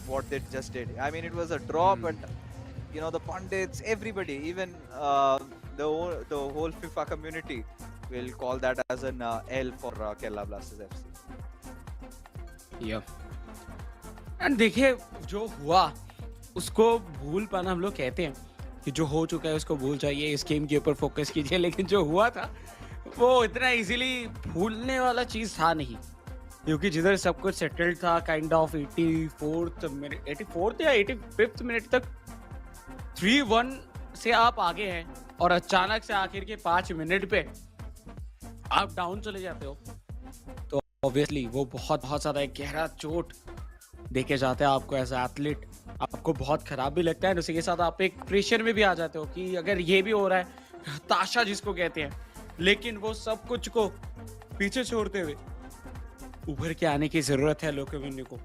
what they just did. I mean, it was a draw, but you know, the pundits, everybody, even the whole FIFA community will call that as an L for Kerala Blasters FC. And देखिए जो हुआ उसको भूल पाना, हम लोग कहते हैं कि जो हो चुका है उसको भूल जाइए, इस गेम के ऊपर फोकस कीजिए, लेकिन जो हुआ था वो इतना इजीली भूलने वाला चीज था नहीं, क्योंकि जिधर सब कुछ सेटल्ड था kind of 84th minute, 84th या 85th मिनट तक 3-1 से आप आगे हैं और अचानक से आखिर के 5 मिनट पे आप डाउन चले जाते हो, तो ऑब्वियसली वो बहुत बहुत ज्यादा एक गहरा चोट देके जाता है आपको एज एथलीट, आपको बहुत खराब भी लगता है। उसी के साथ आप एक प्रेशर में भी आ जाते हो कि अगर ये भी हो रहा है, ताशा जिसको कहते हैं, लेकिन वो सब कुछ को पीछे छोड़ते हुए उभर के आने की जरूरत है। लोकोमोटिव को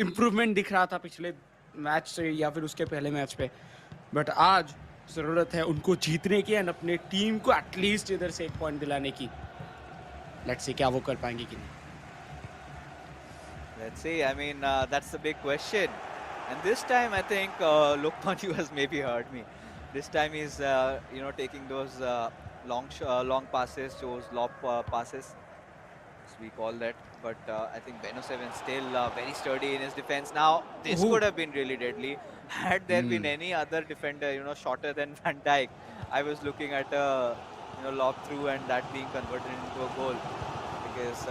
इम्प्रूवमेंट दिख रहा था पिछले मैच से या फिर उसके पहले मैच पे, बट आज जरूरत है उनको जीतने की एंड अपने टीम को एटलीस्ट इधर से एक पॉइंट दिलाने की। लेट्स सी क्या वो कर पाएंगे कि नहीं। Let's see. I mean, that's the big question. And this time, I think Lokmanu has maybe heard me. This time he's, you know, taking those long passes, those lob passes, as we call that. But I think Beno 7 still very sturdy in his defense. Now, this Ooh. could have been really deadly. Had there been any other defender, you know, shorter than Van Dijk, I was looking at a, you know, lob through and that being converted into a goal, because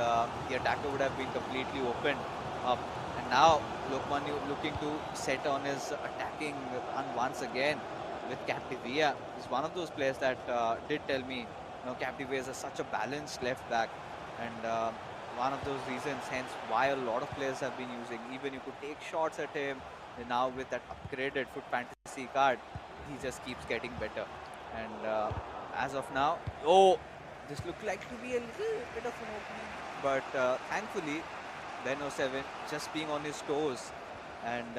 the attacker would have been completely open up. And now Lokmanu looking to set on his attacking run once again with Captivia. He's one of those players that did tell me, you know, Captivia is such a balanced left back, and one of those reasons hence why a lot of players have been using. Even you could take shots at him. And now with that upgraded Foot Fantasy card, he just keeps getting better. And as of now, oh, this looked like to be a little bit of an opening, but thankfully Beno 7 just being on his toes and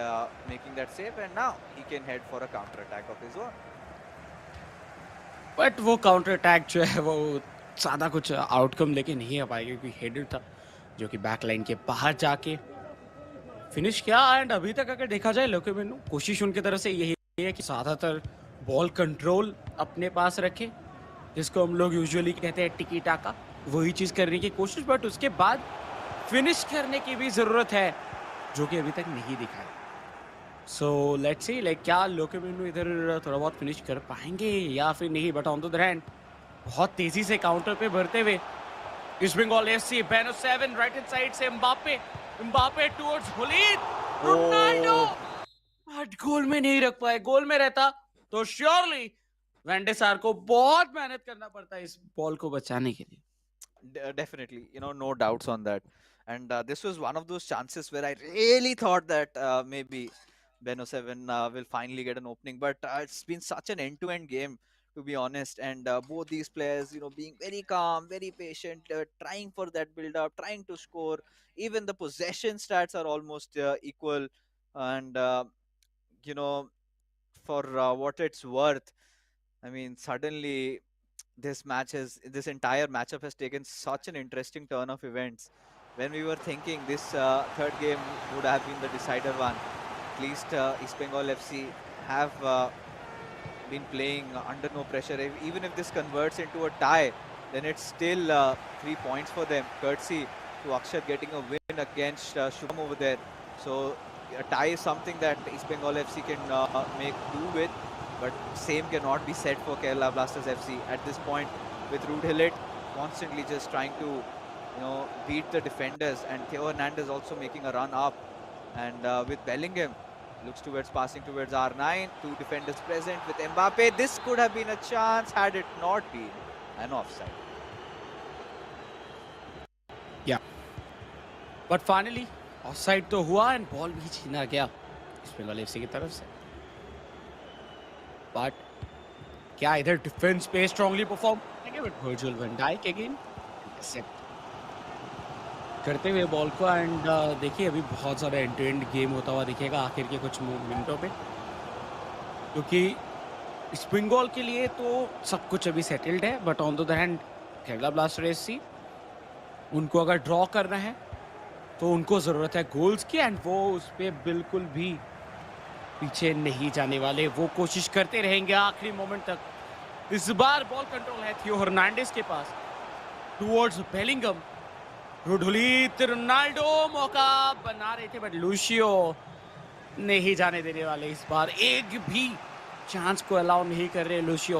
making that save, and now he can head for a counter attack of his own. But वो counter attack जो है वो ज़्यादा कुछ outcome लेके नहीं आ पाएगा, क्योंकि हेडर था जो कि बैक लाइन के बाहर जाके फिनिश किया। एंड अभी तक अगर देखा जाए लोकोमोटिव कोशिश उनकी तरफ से यही है कि ज़्यादातर बॉल कंट्रोल अपने पास रखें, जिसको हम लोग यूजुअली कहते हैं टिकी टाका, वही चीज़ करने की कोशिश, बट उसके बाद फिनिश करने की भी ज़रूरत है, जो कि अभी तक नहीं दिखा है। सो लेट्स सी लाइक क्या लोकोमोटिव इधर थोड़ा बहुत फिनिश कर पाएंगे या फिर नहीं, but on the other hand बहुत तेजी से काउंटर पे भरते हुए ईस्ट बंगाल एफसी बेनो 7 राइट हैंड साइड से एम्बापे टुवर्ड्स हुलीद रोनाल्डो Oh, बट गोल में नहीं रख पाए. गोल में रहता तो श्योरली वैंडे सार को बहुत मेहनत करना पड़ता है इस बॉल को बचाने के लिए. definitely, no doubts on that. And this was one of those chances where I really thought that maybe Beno 7 will finally get an opening. But it's been such an end-to-end game, to be honest. And both these players, being very calm, very patient, trying for that build-up, trying to score. Even the possession stats are almost equal. And, for what it's worth, I mean, suddenly this entire matchup has taken such an interesting turn of events. When we were thinking this third game would have been the decider one, at least East Bengal FC have been playing under no pressure. Even if this converts into a tie, then it's still 3 points for them, courtesy to Akshat getting a win against Shubham over there. So a tie is something that East Bengal FC can make do with, but same cannot be said for Kerala Blasters FC at this point, with Ruud Hillet constantly just trying to beat the defenders, and Theo Hernandez also making a run up, and with Bellingham looks towards passing towards R9, two defenders present with Mbappe. This could have been a chance had it not been an offside. या but finally offside तो हुआ and ball भी छीना गया east Bengal FC की तरफ से. But क्या इधर डिफेंस पे स्ट्रांगली परफॉर्म करेंगे but Virgil van Dijk again intercept करते हुए बॉल को. एंड देखिए अभी बहुत ज़्यादा एंड टू एंड गेम होता हुआ दिखेगा आखिर के कुछ मिनटों पे, क्योंकि ईस्ट बंगाल के लिए तो सब कुछ अभी सेटल्ड है, but on the other hand Kerala Blaster FC उनको अगर ड्रॉ करना है तो उनको ज़रूरत है गोल्स की, एंड वो उस पर बिल्कुल भी पीछे नहीं जाने वाले. वो कोशिश करते रहेंगे आखिरी मोमेंट तक. इस बार बॉल कंट्रोल है थियो हर्नांडेज के पास टुवर्ड्स बेलिंगम. रुडुलित रोनाल्डो मौका बना रहे थे बट लूशियो नहीं जाने देने वाले. इस बार एक भी चांस को अलाउ नहीं कर रहे लूशियो.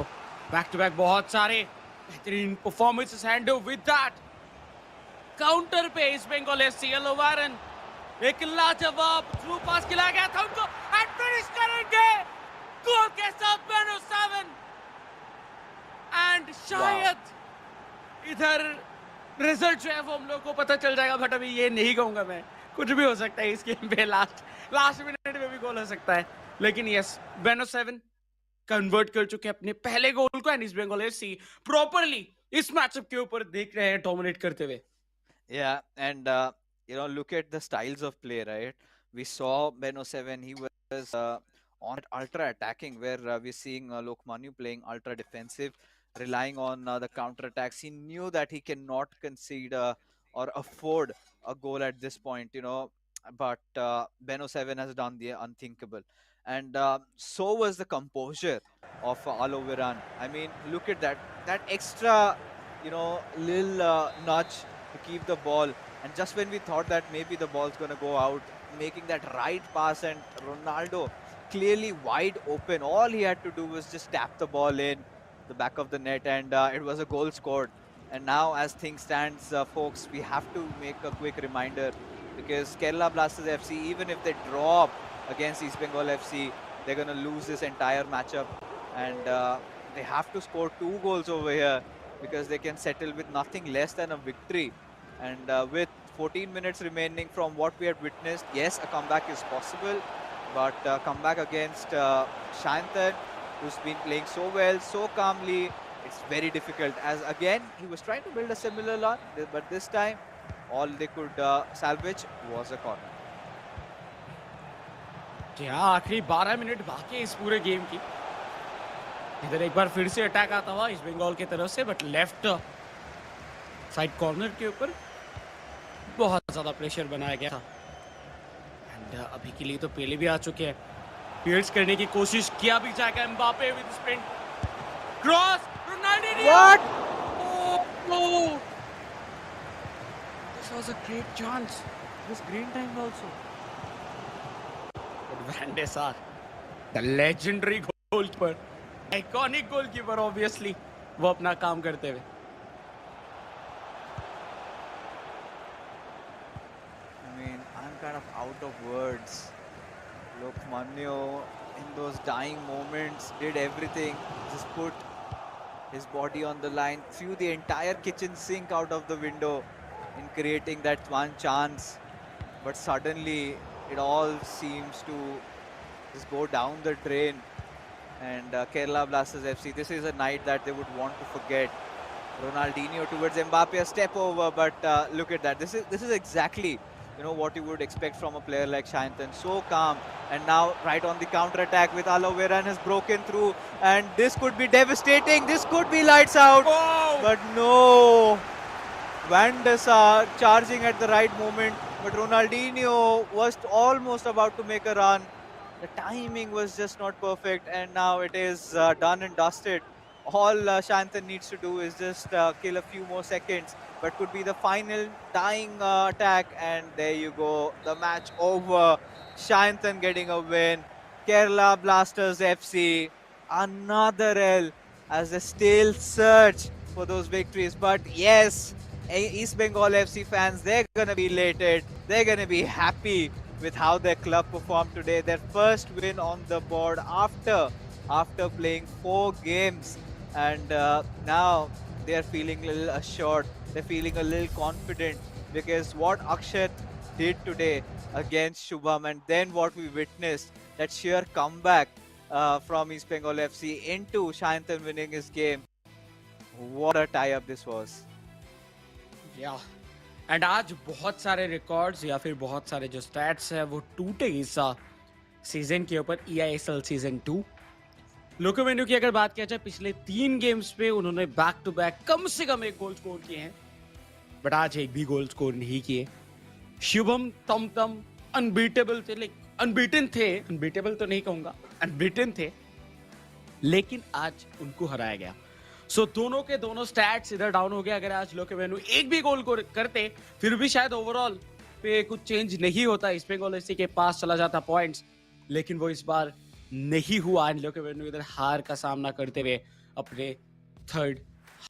बैक टू बैक बहुत सारे बेहतरीन performances hand with that counter पे ईस्ट बंगाल एफसी येलो वारन एक लाजवाब थ्रू पास खिलाया गया था उनको एंड फिनिश करेंगे गोल के साथ बेनो 7. एंड शायद इधर रिजल्ट जो है वो हम लोग को पता चल जाएगा, बट अभी ये नहीं कहूंगा मैं. कुछ भी हो सकता है इस गेम पे, लास्ट मिनट में भी गोल हो सकता है. लेकिन यस, बेनो 7 कन्वर्ट कर चुके हैं अपने पहले गोल को, and East Bengal FC properly इस मैचअप के ऊपर देख रहे हैं डोमिनेट करते हुए. Yeah, and look at the styles of play, right? We saw Beno 7, he was on ultra attacking, where we're seeing Lokmanu playing ultra defensive, relying on the counter attacks. He knew that he cannot concede or afford a goal at this point, but Beno 7 has done the unthinkable. And so was the composure of Alo Viran. I mean, look at that extra, little nudge to keep the ball, and just when we thought that maybe the ball's going to go out, making that right pass, and Ronaldo clearly wide open, all he had to do was just tap the ball in the back of the net, and it was a goal scored. And now as things stands, folks, we have to make a quick reminder, because Kerala Blasters FC, even if they drop against East Bengal FC, they're going to lose this entire matchup, and they have to score 2 goals over here, because they can settle with nothing less than a victory. And with 14 minutes remaining from what we had witnessed, yes, a comeback is possible, but comeback against Shantan, who's been playing so well, so calmly, it's very difficult. As again, he was trying to build a similar run, but this time, all they could salvage was a corner. हाँ, आखिरी 12 minute बाकी इस पूरे game की. इधर एक बार फिर से अटैक आता हुआ ईस्ट बंगाल की तरफ से, बट लेफ्ट साइड कॉर्नर के ऊपर बहुत ज्यादा प्रेशर बनाया गया था. एंड अभी के लिए तो पहले भी आ चुके हैं. पीयर्स करने की कोशिश किया भी जाएगा. Mbappe with sprint cross Ronaldo. What? Oh, this was a great chance. This green time also. But Van de Sar, the legendary goalkeeper, iconic goalkeeper obviously, वो अपना काम करते हुए। I mean, I'm kind of out of words. Look, Manyo in those dying moments did everything. Just put his body on the line, threw the entire kitchen sink out of the window in creating that one chance. But suddenly, it all seems to just go down the drain. And Kerala Blasters FC, this is a night that they would want to forget. Ronaldinho towards Mbappe, a step over, but look at that. This is exactly what you would expect from a player like Shantan. So calm, and now right on the counter attack with Aloveran has broken through, and this could be devastating. This could be lights out, Oh! but no. Van der Sar charging at the right moment, but Ronaldinho was almost about to make a run. The timing was just not perfect, and now it is done and dusted. All Shantan needs to do is just kill a few more seconds, but could be the final dying attack, and there you go. The match over. Shantan getting a win. Kerala Blasters FC, another L as they still search for those victories. But yes, East Bengal FC fans, they're going to be elated. They're going to be happy with how their club performed today. Their first win on the board after playing 4 games. And now they're feeling a little assured. They're feeling a little confident because what Akshat did today against Shubham and then what we witnessed, that sheer comeback from East Bengal FC into Shayantan winning his game. What a tie-up this was. या and आज बहुत सारे records या फिर बहुत सारे जो stats है वो टूटे इस सीजन के ऊपर EISL सीजन 2। लोकोमेनु की अगर बात किया जाए पिछले 3 गेम्स पे उन्होंने बैक टू बैक कम से कम एक गोल स्कोर किए हैं, बट आज एक भी गोल स्कोर नहीं किए। शुभम तम अनबीटेबल थे, लाइक अनबीटन थे, अनबीटेबल तो नहीं कहूंगा, अनबीटन थे, लेकिन आज उनको हराया गया। सो दोनों के दोनों स्टैट्स इधर डाउन हो गए। अगर आज लोकोमेनु एक भी गोल को करते फिर भी शायद ओवरऑल पे कुछ चेंज नहीं होता, ईस्ट बंगाल एफसी के पास चला जाता पॉइंट्स, लेकिन वो इस बार नहीं हुआ। एंड लोकोमेनु इधर हार का सामना करते हुए अपने थर्ड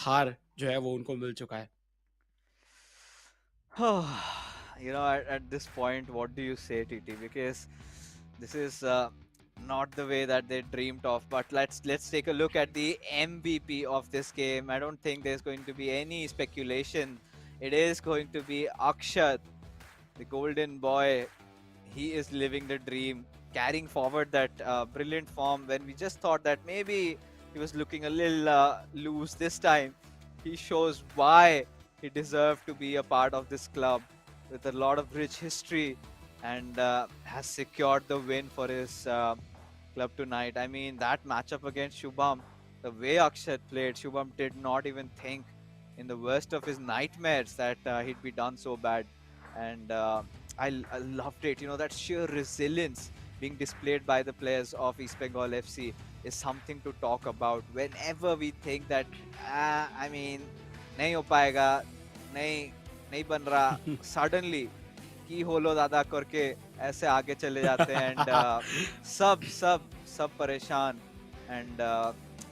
हार जो है वो उनको मिल चुका है। At this point, what do you say, TT? Because this is not the way that they dreamed of. But let's take a look at the MVP of this game. I don't think there's going to be any speculation. It is going to be Akshat, the golden boy. He is living the dream, carrying forward that brilliant form when we just thought that maybe he was looking a little loose this time. He shows why he deserved to be a part of this club with a lot of rich history and has secured the win for his club tonight. I mean, that matchup against Shubham, the way Akshat played, Shubham did not even think in the worst of his nightmares that he'd be done so bad. And I loved it. That sheer resilience being displayed by the players of East Bengal FC is something to talk about. Whenever we think that, I mean, नहीं हो पाएगा, नहीं नहीं बन रहा, suddenly की होलो दादा करके ऐसे आगे चले जाते हैं and सब परेशान and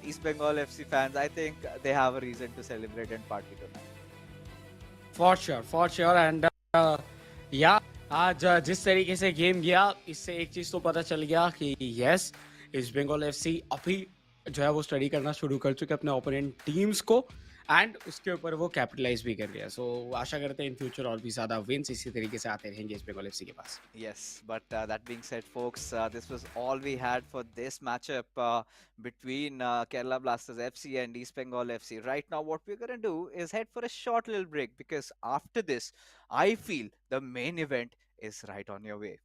East Bengal FC fans, I think they have a reason to celebrate and party tonight. For sure and या आज जिस तरीके से गेम गया इससे एक चीज तो पता चल गया कि यस ईस्ट बंगाल एफसी अभी जो है वो स्टडी करना शुरू कर चुके अपने ओपोनेंट टीम्स को एंड उसके ऊपर वो कैपिटलाइज भी कर लिया। सो आशा करते हैं इन फ्यूचर और भी ज्यादा विंस इसी तरीके से आते रहेंगे ईस्ट बंगाल एफसी के पास। Yes, but that being said, folks, this was all we had for this matchup between Kerala Blasters FC and East Bengal FC. Right now, what we're going to do is head for a short little break because after this, I feel the main event is right on your way.